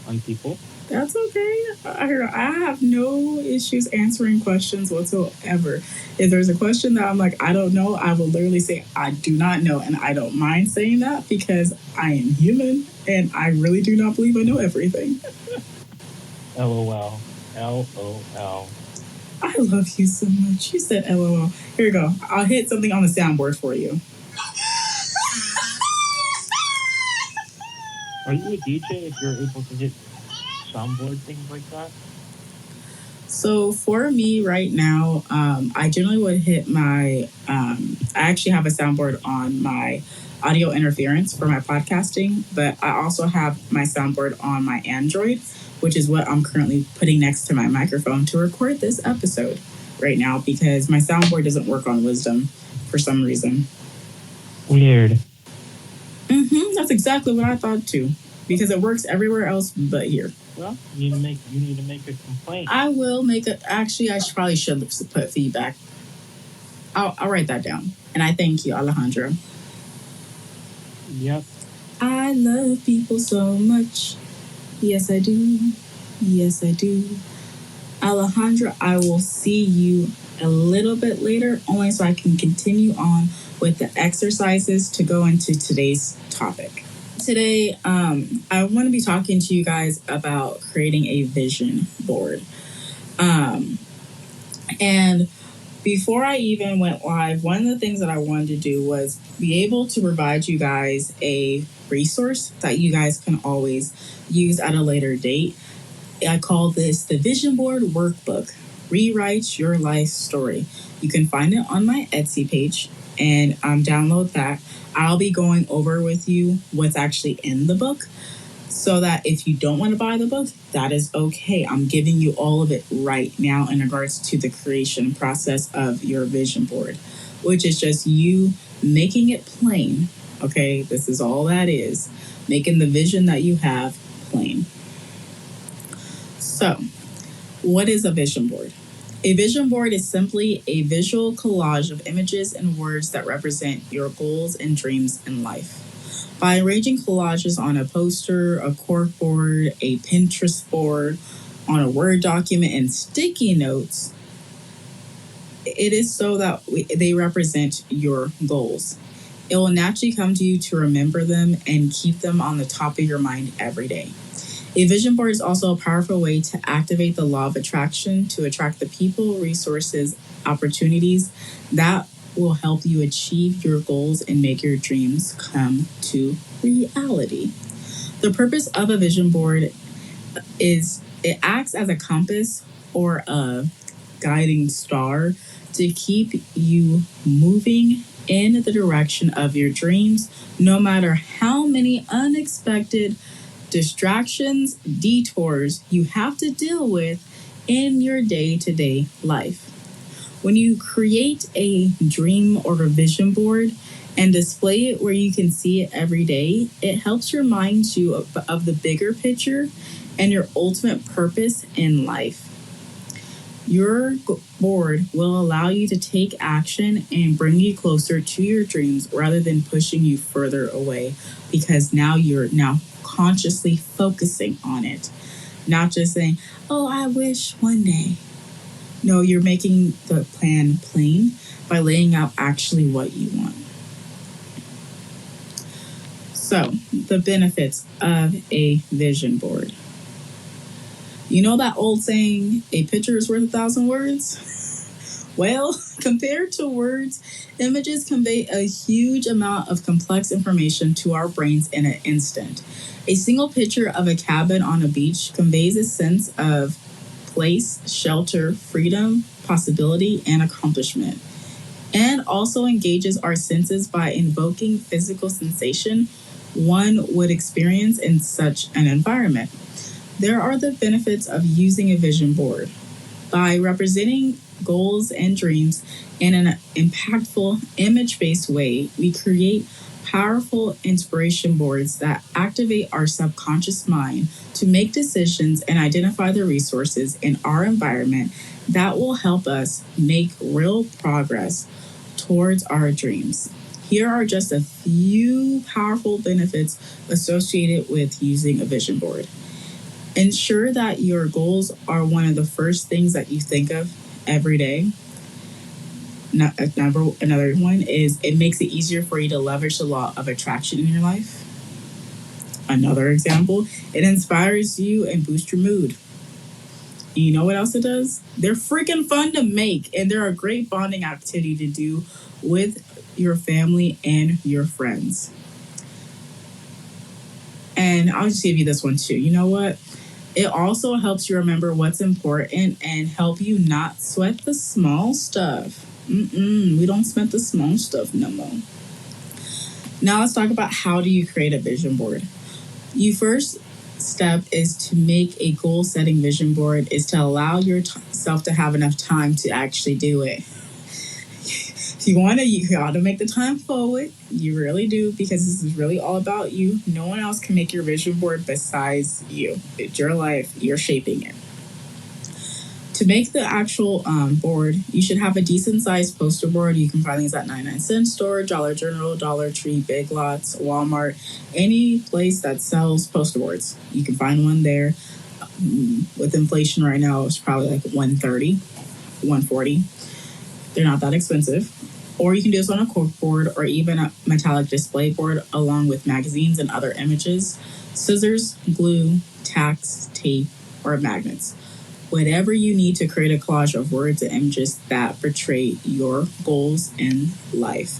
Speaker 5: on people.
Speaker 1: That's okay. I have no issues answering questions whatsoever. If there's a question that I'm like, I don't know, I will literally say, I do not know. And I don't mind saying that, because I am human and I really do not believe I know everything.
Speaker 5: LOL. LOL.
Speaker 1: I love you so much. You said LOL. Here we go. I'll hit something on the soundboard for you.
Speaker 5: Are you a DJ if you're able to hit soundboard things like that?
Speaker 1: So for me right now, I generally would hit my, I actually have a soundboard on my audio interference for my podcasting, but I also have my soundboard on my Android, which is what I'm currently putting next to my microphone to record this episode right now, because my soundboard doesn't work on Wisdom for some reason.
Speaker 5: Weird.
Speaker 1: That's exactly what I thought too, because it works everywhere else but here.
Speaker 5: Well, you need to make a complaint.
Speaker 1: I will make a. Actually, I probably should put feedback. I'll write that down. And I thank you, Alejandro.
Speaker 5: Yep.
Speaker 1: I love people so much. Yes, I do. Yes, I do. Alejandro, I will see you a little bit later, only so I can continue on with the exercises to go into today's topic. Today, I want to be talking to you guys about creating a vision board. And before I even went live, one of the things that I wanted to do was be able to provide you guys a resource that you guys can always use at a later date. I call this the Vision Board Workbook, Rewrite Your Life Story. You can find it on my Etsy page, and download that. I'll be going over with you what's actually in the book, so that if you don't want to buy the book, that is okay. I'm giving you all of it right now in regards to the creation process of your vision board, which is just you making it plain. Okay, this is all that is, making the vision that you have plain. So, what is a vision board? A vision board is simply a visual collage of images and words that represent your goals and dreams in life. By arranging collages on a poster, a cork board, a Pinterest board, on a Word document, and sticky notes, it is so that they represent your goals. It will naturally come to you to remember them and keep them on the top of your mind every day. A vision board is also a powerful way to activate the law of attraction to attract the people, resources, opportunities that will help you achieve your goals and make your dreams come to reality. The purpose of a vision board is it acts as a compass or a guiding star to keep you moving in the direction of your dreams, no matter how many unexpected distractions, detours you have to deal with in your day-to-day life. When you create a dream or a vision board and display it where you can see it every day, it helps remind you of the bigger picture and your ultimate purpose in life. Your board will allow you to take action and bring you closer to your dreams rather than pushing you further away, because now you're consciously focusing on it, not just saying, oh, I wish one day. No, you're making the plan plain by laying out actually what you want. So, the benefits of a vision board. You know that old saying, a picture is worth 1,000 words? Well, compared to words, images convey a huge amount of complex information to our brains in an instant. A single picture of a cabin on a beach conveys a sense of place, shelter, freedom, possibility, and accomplishment, and also engages our senses by invoking physical sensation one would experience in such an environment. There are the benefits of using a vision board. By representing goals and dreams in an impactful, image-based way, we create powerful inspiration boards that activate our subconscious mind to make decisions and identify the resources in our environment that will help us make real progress towards our dreams. Here are just a few powerful benefits associated with using a vision board. Ensure that your goals are one of the first things that you think of every day. Another one is it makes it easier for you to leverage the law of attraction in your life. Another example, it inspires you and boosts your mood. And you know what else it does? They're freaking fun to make, and they're a great bonding activity to do with your family and your friends. And I'll just give you this one too. You know what? It also helps you remember what's important and help you not sweat the small stuff. We don't sweat the small stuff no more. Now let's talk about how do you create a vision board. Your first step is to make a goal-setting vision board is to allow yourself to have enough time to actually do it. If you want to, you ought to make the time forward. You really do, because this is really all about you. No one else can make your vision board besides you. It's your life. You're shaping it. To make the actual board, you should have a decent-sized poster board. You can find these at 99-cent store, Dollar General, Dollar Tree, Big Lots, Walmart, any place that sells poster boards. You can find one there. With inflation right now, it's probably like $130, $140. They're not that expensive. Or you can do this on a cork board or even a metallic display board along with magazines and other images, scissors, glue, tacks, tape, or magnets. Whatever you need to create a collage of words and images that portray your goals in life.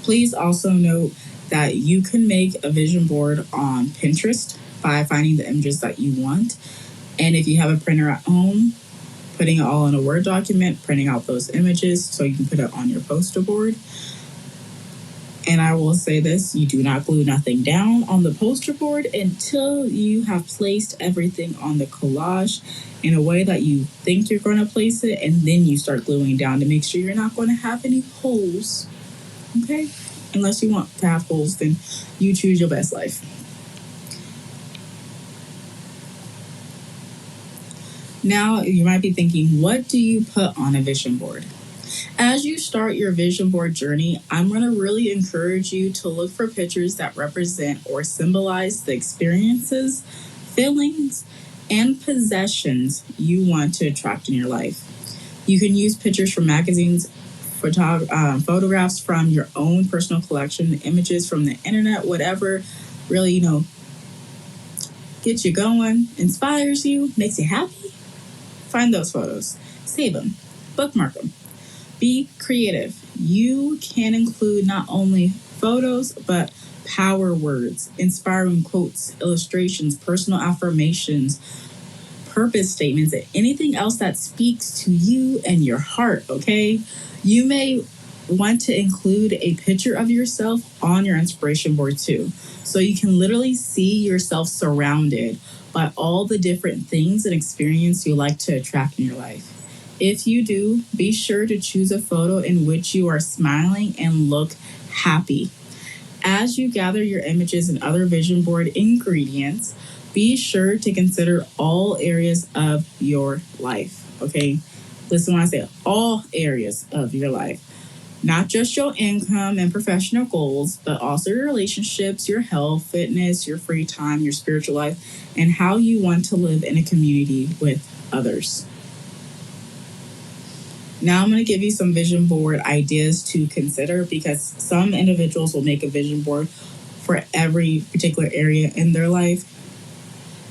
Speaker 1: Please also note that you can make a vision board on Pinterest by finding the images that you want. And if you have a printer at home, putting it all in a Word document, printing out those images so you can put it on your poster board. And I will say this, you do not glue nothing down on the poster board until you have placed everything on the collage in a way that you think you're going to place it, and then you start gluing down to make sure you're not going to have any holes. Okay? Unless you want to have holes, then you choose your best life. Now, you might be thinking, what do you put on a vision board? As you start your vision board journey, I'm going to really encourage you to look for pictures that represent or symbolize the experiences, feelings, and possessions you want to attract in your life. You can use pictures from magazines, photographs from your own personal collection, images from the internet, whatever really, gets you going, inspires you, makes you happy. Find those photos, save them, bookmark them. Be creative. You can include not only photos, but power words, inspiring quotes, illustrations, personal affirmations, purpose statements, and anything else that speaks to you and your heart, okay? You may want to include a picture of yourself on your inspiration board too, so you can literally see yourself surrounded by all the different things and experience you like to attract in your life. If you do, be sure to choose a photo in which you are smiling and look happy. As you gather your images and other vision board ingredients, be sure to consider all areas of your life, okay? Listen when I say all areas of your life. Not just your income and professional goals, but also your relationships, your health, fitness, your free time, your spiritual life, and how you want to live in a community with others. Now I'm going to give you some vision board ideas to consider, because some individuals will make a vision board for every particular area in their life.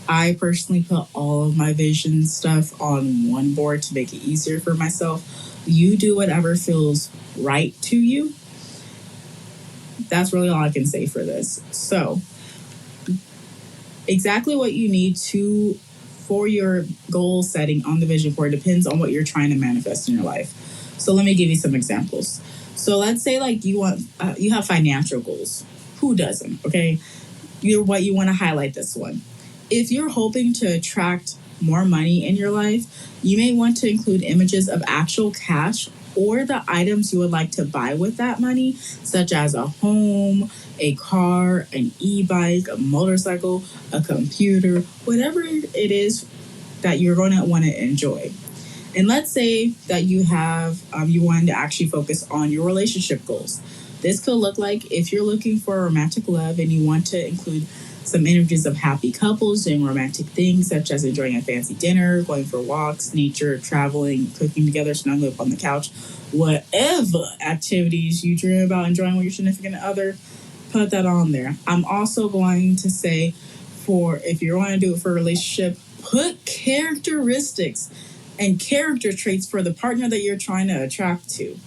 Speaker 1: I personally put all of my vision stuff on one board to make it easier for myself. You do whatever feels right to you. That's really all I can say for this. So, exactly what you need for your goal setting on the vision board depends on what you're trying to manifest in your life. So let me give you some examples. So let's say like you have financial goals. Who doesn't? Okay, you want to highlight this one. If you're hoping to attract more money in your life, you may want to include images of actual cash or the items you would like to buy with that money, such as a home, a car, an e-bike, a motorcycle, a computer, whatever it is that you're going to want to enjoy. And let's say that you wanted to actually focus on your relationship goals. This could look like if you're looking for romantic love and you want to include some images of happy couples doing romantic things such as enjoying a fancy dinner, going for walks, nature, traveling, cooking together, snuggling up on the couch, whatever activities you dream about enjoying with your significant other, put that on there. I'm also going to say if you want to do it for a relationship, put characteristics and character traits for the partner that you're trying to attract to.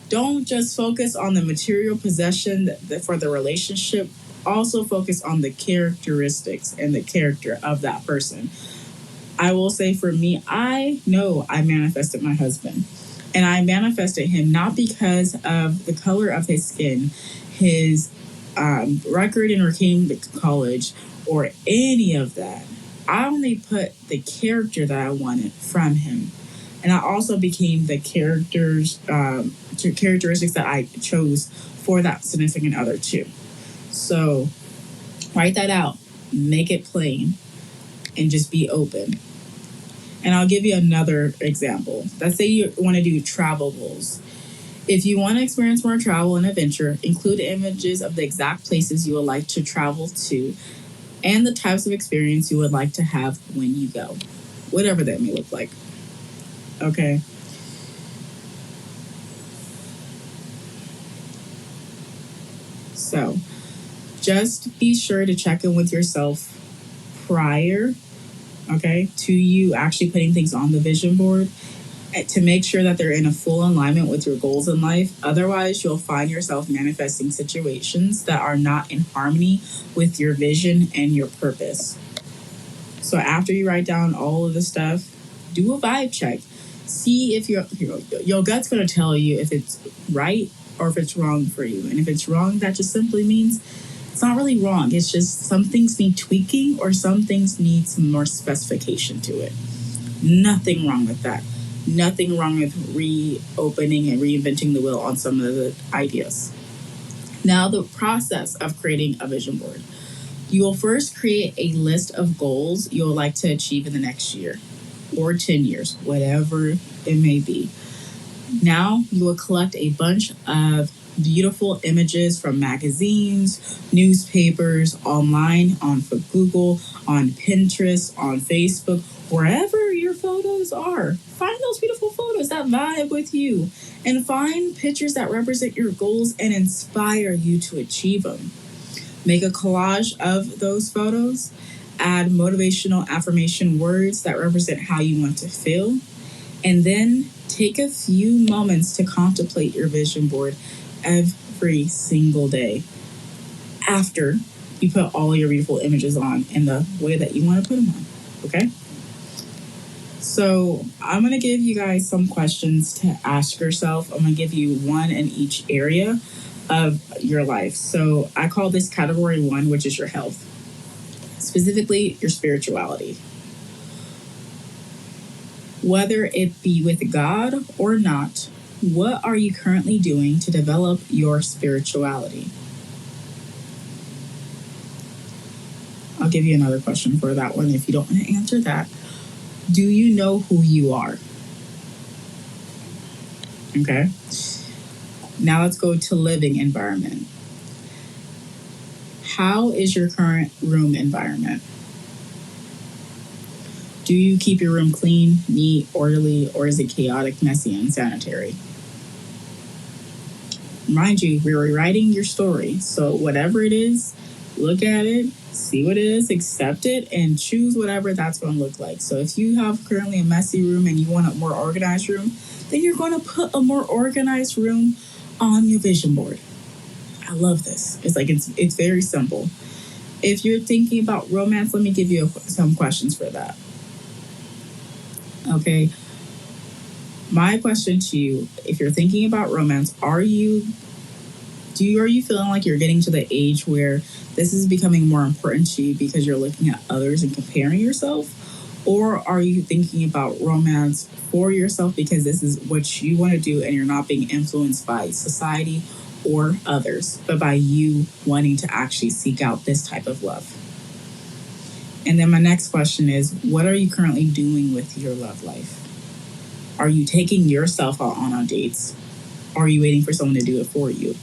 Speaker 1: Don't just focus on the material possession for the relationship. Also focus on the characteristics and the character of that person. I will say for me, I know I manifested my husband. And I manifested him not because of the color of his skin, his record in or came to college, or any of that. I only put the character that I wanted from him. And I also became the characteristics that I chose for that significant other too. So write that out, make it plain, and just be open. And I'll give you another example. Let's say you want to do travel goals. If you want to experience more travel and adventure, include images of the exact places you would like to travel to and the types of experience you would like to have when you go, whatever that may look like. Okay. So just be sure to check in with yourself prior, okay, to you actually putting things on the vision board to make sure that they're in a full alignment with your goals in life. Otherwise, you'll find yourself manifesting situations that are not in harmony with your vision and your purpose. So after you write down all of the stuff, do a vibe check. See if your gut's going to tell you if it's right or if it's wrong for you. And if it's wrong, that just simply means it's not really wrong. It's just some things need tweaking or some things need some more specification to it. Nothing wrong with that. Nothing wrong with reopening and reinventing the wheel on some of the ideas. Now, the process of creating a vision board. You will first create a list of goals you'll like to achieve in the next year or 10 years, whatever it may be. Now, you will collect a bunch of beautiful images from magazines, newspapers, online, on Google, on Pinterest, on Facebook, wherever your photos are. Find those beautiful photos that vibe with you and find pictures that represent your goals and inspire you to achieve them. Make a collage of those photos. Add motivational affirmation words that represent how you want to feel. And then take a few moments to contemplate your vision board every single day after you put all your beautiful images on in the way that you want to put them on. Okay? So I'm going to give you guys some questions to ask yourself. I'm going to give you one in each area of your life. So I call this category 1, which is your health, specifically your spirituality. Whether it be with God or not, what are you currently doing to develop your spirituality? I'll give you another question for that one if you don't want to answer that. Do you know who you are? Okay. Now let's go to living environment. How is your current room environment? Do you keep your room clean, neat, orderly, or is it chaotic, messy, and unsanitary? Mind you, we're rewriting your story. So whatever it is, look at it, see what it is, accept it, and choose whatever that's going to look like. So if you have currently a messy room and you want a more organized room, then you're going to put a more organized room on your vision board. I love this. It's very simple. If you're thinking about romance, let me give you some questions for that. Okay. My question to you, if you're thinking about romance, are you feeling like you're getting to the age where this is becoming more important to you because you're looking at others and comparing yourself? Or are you thinking about romance for yourself because this is what you want to do and you're not being influenced by society or others, but by you wanting to actually seek out this type of love? And then my next question is, what are you currently doing with your love life? Are you taking yourself out on dates? Are you waiting for someone to do it for you?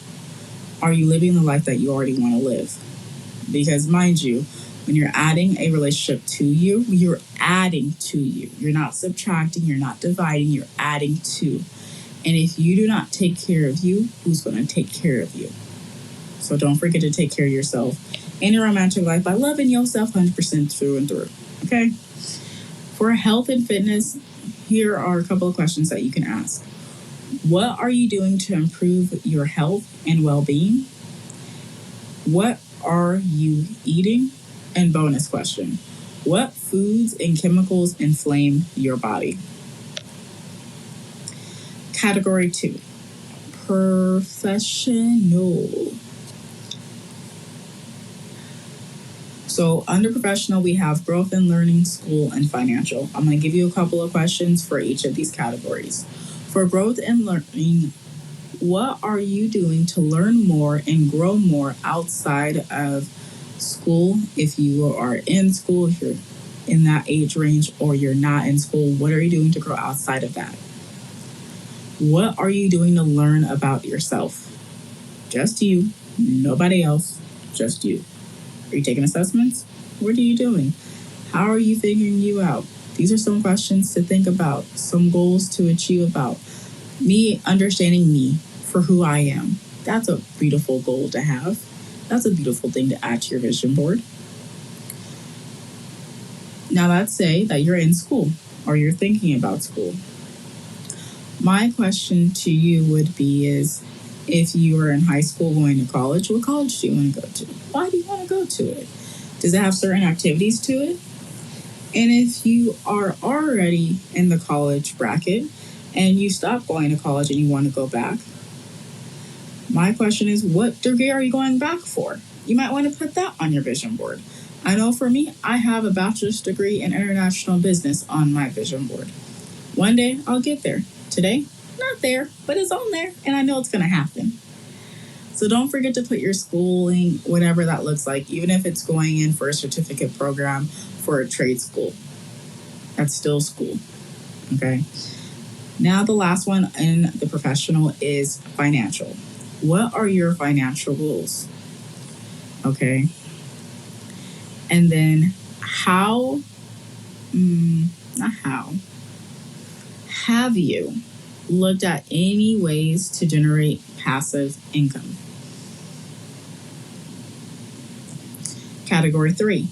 Speaker 1: Are you living the life that you already want to live? Because mind you, when you're adding a relationship to you, you're adding to you. You're not subtracting, you're not dividing, you're adding to. And if you do not take care of you, who's going to take care of you? So don't forget to take care of yourself in your romantic life by loving yourself 100% through and through. Okay? For health and fitness, here are a couple of questions that you can ask. What are you doing to improve your health and well-being? What are you eating? And bonus question, what foods and chemicals inflame your body? Category 2, professional. So under professional, we have growth and learning, school, and financial. I'm going to give you a couple of questions for each of these categories. For growth and learning, what are you doing to learn more and grow more outside of school? If you are in school, if you're in that age range, or you're not in school, what are you doing to grow outside of that? What are you doing to learn about yourself? Just you, nobody else, just you. Are you taking assessments? What are you doing? How are you figuring you out? These are some questions to think about, some goals to achieve about. Me understanding me for who I am. That's a beautiful goal to have. That's a beautiful thing to add to your vision board. Now let's say that you're in school or you're thinking about school. My question to you would be is, if you are in high school going to college, what college do you want to go to? Why do you want to go to it? Does it have certain activities to it? And if you are already in the college bracket and you stop going to college and you want to go back, my question is, what degree are you going back for? You might want to put that on your vision board. I know for me, I have a bachelor's degree in international business on my vision board. One day I'll get there. Today, not there, but it's on there and I know it's going to happen. So don't forget to put your schooling, whatever that looks like, even if it's going in for a certificate program for a trade school. That's still school. Okay. Now the last one in the professional is financial. What are your financial goals? Okay. And then have you looked at any ways to generate passive income? Category 3,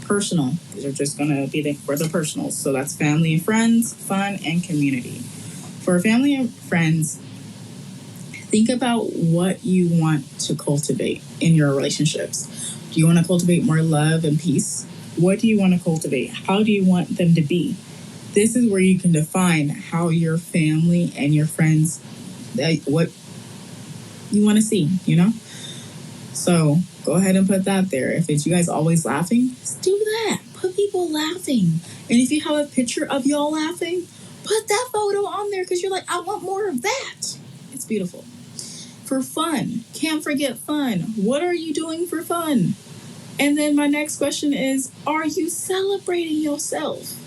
Speaker 1: personal. These are just going to be for the personals. So that's family and friends, fun, and community. For family and friends, think about what you want to cultivate in your relationships. Do you want to cultivate more love and peace? What do you want to cultivate? How do you want them to be? This is where you can define how your family and your friends, what you want to see, you know? So go ahead and put that there. If it's you guys always laughing, just do that. Put people laughing. And if you have a picture of y'all laughing, put that photo on there because you're like, I want more of that. It's beautiful. For fun, can't forget fun. What are you doing for fun? And then my next question is, are you celebrating yourself?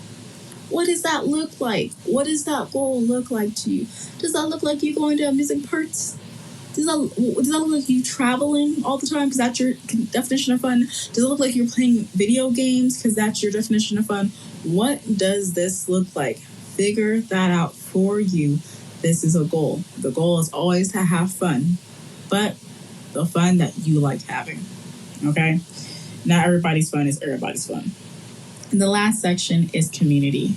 Speaker 1: What does that look like? What does that goal look like to you? Does that look like you going to amusement parks? Does that look like you traveling all the time because that's your definition of fun? Does it look like you're playing video games because that's your definition of fun? What does this look like? Figure that out for you. This is a goal. The goal is always to have fun, but the fun that you like having. Okay? Not everybody's fun is everybody's fun. And the last section is community.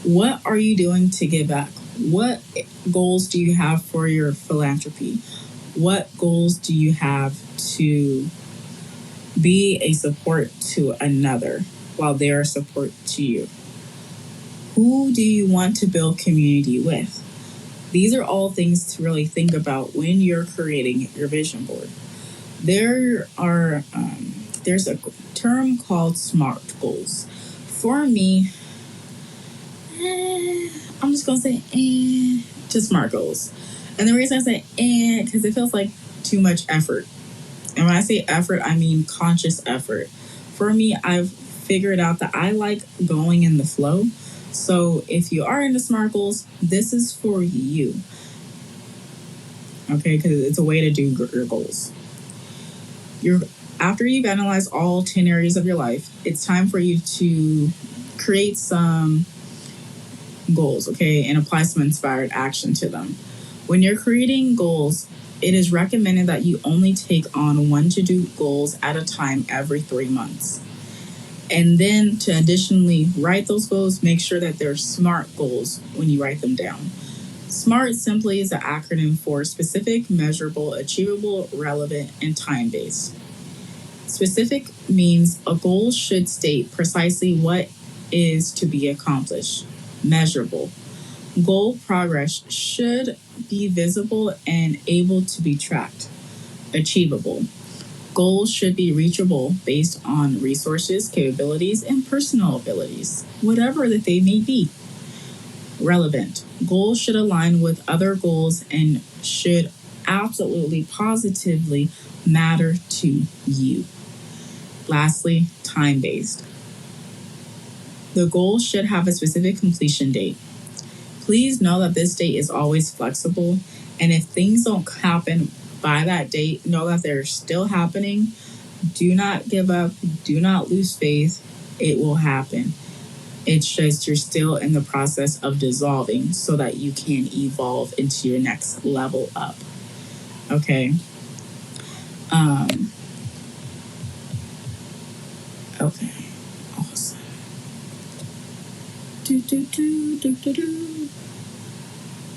Speaker 1: What are you doing to give back? What goals do you have for your philanthropy? What goals do you have to be a support to another while they're a support to you? Who do you want to build community with? These are all things to really think about when you're creating your vision board. There's a term called SMART goals. For me, I'm just going to say to SMART goals. And the reason I say because it feels like too much effort. And when I say effort, I mean conscious effort. For me, I've figured out that I like going in the flow. So if you are into SMART goals, this is for you. Okay, because it's a way to do your goals. After you've analyzed all 10 areas of your life, it's time for you to create some goals, okay, and apply some inspired action to them. When you're creating goals, it is recommended that you only take on 1 to 2 goals at a time every 3 months. And then to additionally write those goals, make sure that they're SMART goals when you write them down. SMART simply is an acronym for specific, measurable, achievable, relevant, and time-based. Specific means a goal should state precisely what is to be accomplished. Measurable. Goal progress should be visible and able to be tracked. Achievable. Goals should be reachable based on resources, capabilities, and personal abilities, whatever that they may be. Relevant. Goals should align with other goals and should absolutely positively matter to you. Lastly, time-based. The goal should have a specific completion date. Please know that this date is always flexible, and if things don't happen by that date, know that they're still happening. Do not give up. Do not lose faith. It will happen. It's just you're still in the process of dissolving so that you can evolve into your next level up. Okay. Okay. Awesome.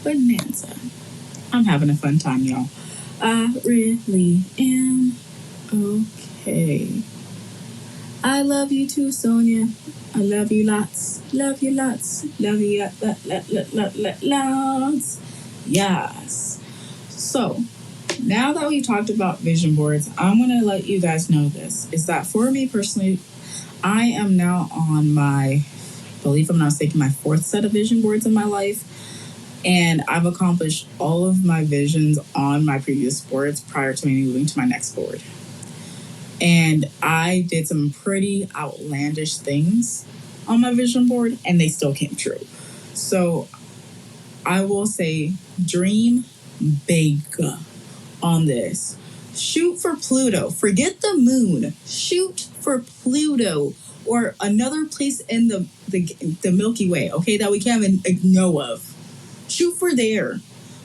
Speaker 1: Bonanza. I'm having a fun time, y'all. I really am. Okay. I love you too, Sonya. I love you lots. Love you lots. Love you lots. Yes. So, now that we talked about vision boards, I'm going to let you guys know this. Is that for me personally, I am now on my, believe I'm not mistaken, my 4th set of vision boards in my life. And I've accomplished all of my visions on my previous boards prior to me moving to my next board. And I did some pretty outlandish things on my vision board, and they still came true. So I will say, dream big on this. Shoot for Pluto. Forget the moon. Shoot for Pluto or another place in the Milky Way, okay, that we can't even know of. Shoot for there.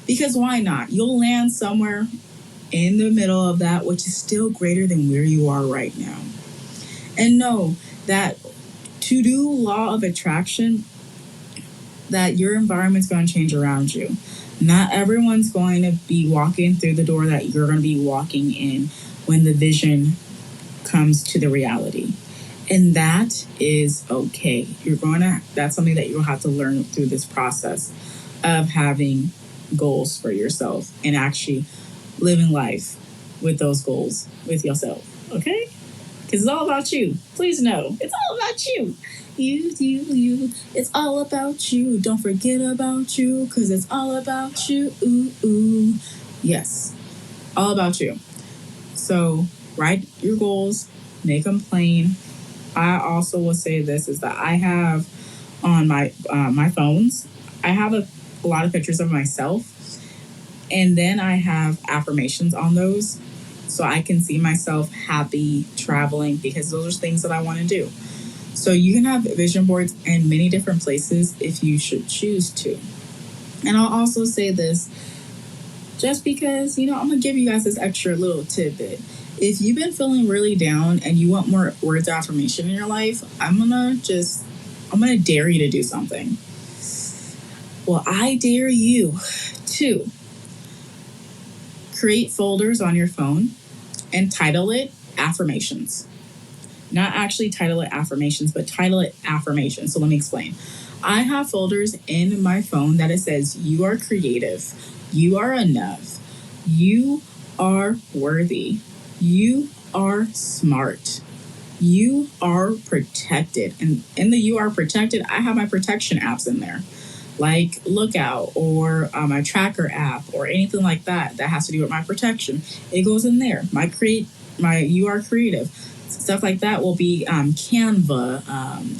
Speaker 1: Because why not? You'll land somewhere in the middle of that, which is still greater than where you are right now. And know that to do law of attraction, that your environment's going to change around you. Not everyone's going to be walking through the door that you're going to be walking in when the vision comes to the reality. And that is okay. That's something that you'll have to learn through this process of having goals for yourself and actually living life with those goals with yourself, okay? Because it's all about you. Please know, it's all about you. You. It's all about you. Don't forget about you, because it's all about you. Ooh. Yes, all about you. So write your goals, make them plain. I also will say this, is that I have on my phones, I have a lot of pictures of myself. And then I have affirmations on those so I can see myself happy traveling, because those are things that I want to do. So you can have vision boards in many different places if you should choose to. And I'll also say this, just because, I'm going to give you guys this extra little tidbit. If you've been feeling really down and you want more words of affirmation in your life, I'm going to dare you to do something. Well, I dare you to create folders on your phone and title it Affirmations. Not actually title it Affirmations, but title it Affirmations. So let me explain. I have folders in my phone that it says, you are creative, you are enough, you are worthy, you are smart, you are protected. And in the you are protected, I have my protection apps in there, like Lookout or my tracker app or anything like that that has to do with my protection. It goes in there. My you are creative. Stuff like that will be Canva,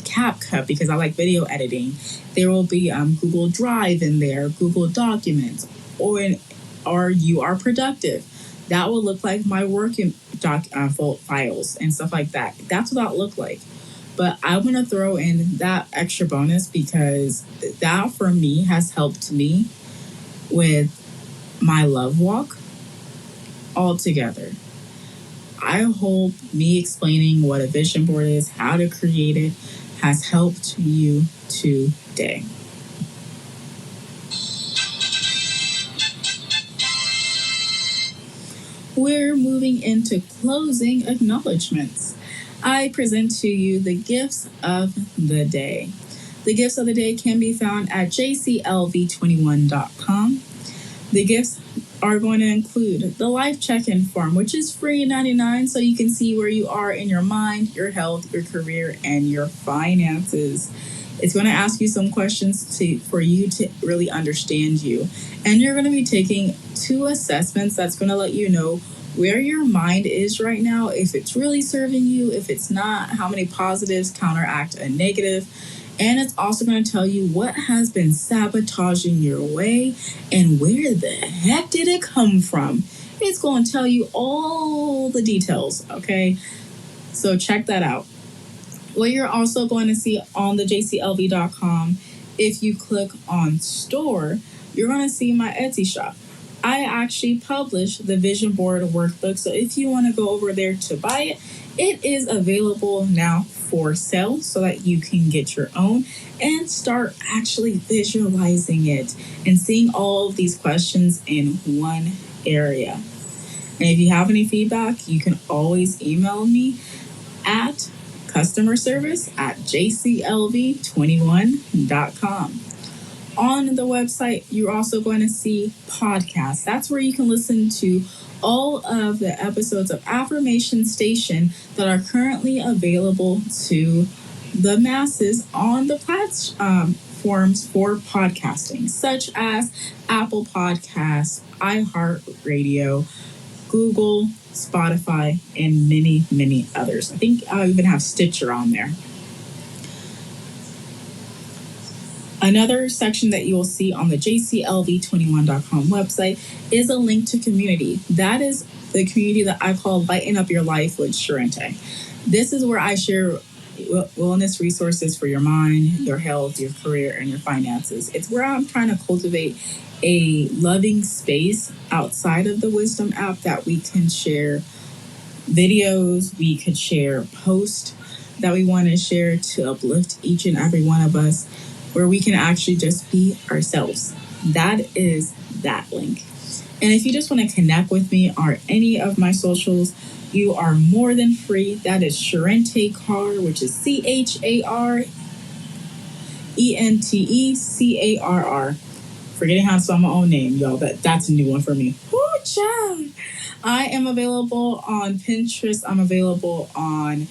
Speaker 1: CapCut, because I like video editing. There will be Google Drive in there, Google Documents, or you are productive. That will look like my working files and stuff like that. That's what that look like. But I want to throw in that extra bonus because that for me has helped me with my love walk altogether. I hope me explaining what a vision board is, how to create it, has helped you today. We're moving into closing acknowledgments. I present to you the gifts of the day. The gifts of the day can be found at jclv21.com. The gifts are going to include the life check-in form, which is free $99, so you can see where you are in your mind, your health, your career, and your finances. It's going to ask you some questions for you to really understand you. And you're going to be taking 2 assessments that's going to let you know where your mind is right now, if it's really serving you, if it's not, how many positives counteract a negative. And it's also going to tell you what has been sabotaging your way and where the heck did it come from. It's going to tell you all the details, okay? So check that out. What you're also going to see on the jclv.com, if you click on store, you're going to see my Etsy shop. I actually published the Vision Board Workbook, so if you want to go over there to buy it, it is available now for sale so that you can get your own and start actually visualizing it and seeing all of these questions in one area. And if you have any feedback, you can always email me at customerservice@jclv21.com. On the website, you're also going to see podcasts. That's where you can listen to all of the episodes of Affirmation Station that are currently available to the masses on the platforms for podcasting, such as Apple Podcasts, iHeartRadio, Google, Spotify, and many, many others. I think I even have Stitcher on there. Another section that you will see on the jclv21.com website is a link to community. That is the community that I call Lighten Up Your Life with Charente. This is where I share wellness resources for your mind, your health, your career, and your finances. It's where I'm trying to cultivate a loving space outside of the Wisdom app that we can share videos, we could share posts that we want to share to uplift each and every one of us, where we can actually just be ourselves. That is that link. And if you just want to connect with me or any of my socials, you are more than free. That is Charente Carr, which is CharenteCarr. Forgetting how to spell my own name, y'all. That's a new one for me. Woo, child. I am available on Pinterest. I'm available on,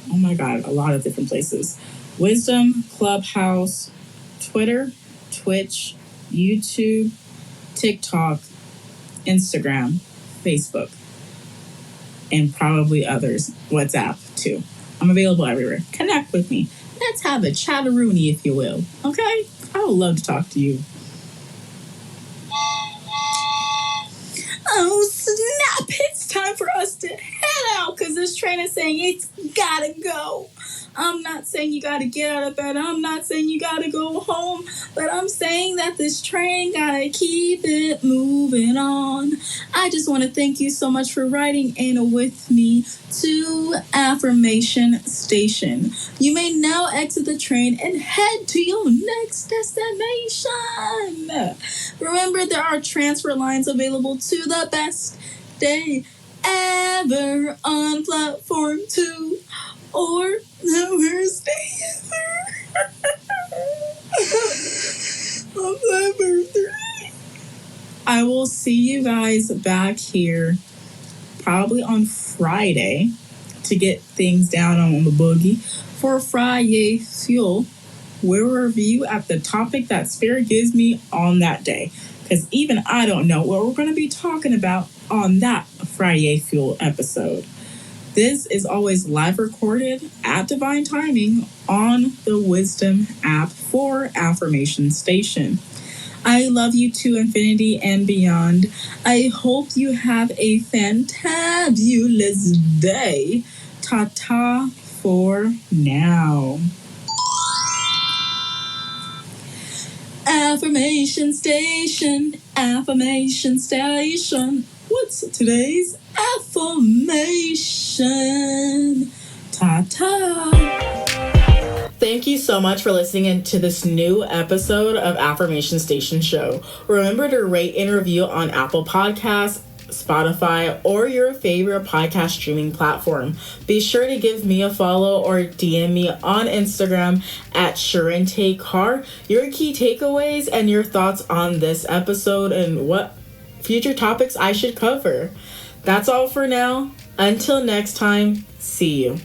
Speaker 1: oh my God, a lot of different places. Wisdom, Clubhouse, Twitter, Twitch, YouTube, TikTok, Instagram, Facebook, and probably others. WhatsApp, too. I'm available everywhere. Connect with me. Let's have a chatteroony, if you will. Okay? I would love to talk to you. Oh, snap. It's time for us to head out because this train is saying it's gotta go. I'm not saying you gotta get out of bed. I'm not saying you gotta go home. But I'm saying that this train gotta keep it moving on. I just want to thank you so much for riding in with me to Affirmation Station. You may now exit the train and head to your next destination. Remember, there are transfer lines available to the best day ever on platform 2 or the worst day ever on platform 3. I will see you guys back here probably on Friday to get things down on the boogie for Friday Fuel. We'll review at the topic that Spirit gives me on that day, because even I don't know what we're going to be talking about on that Friday Fuel episode. This is always live recorded at Divine Timing on the Wisdom app for Affirmation Station. I love you to infinity and beyond. I hope you have a fantabulous day. Ta-ta for now. Affirmation Station, Affirmation Station. What's today's affirmation? Ta-ta. Thank you so much for listening to this new episode of Affirmation Station Show. Remember to rate and review on Apple Podcasts, Spotify, or your favorite podcast streaming platform. Be sure to give me a follow or DM me on Instagram at Charente Carr your key takeaways and your thoughts on this episode and what future topics I should cover. That's all for now. Until next time, see you.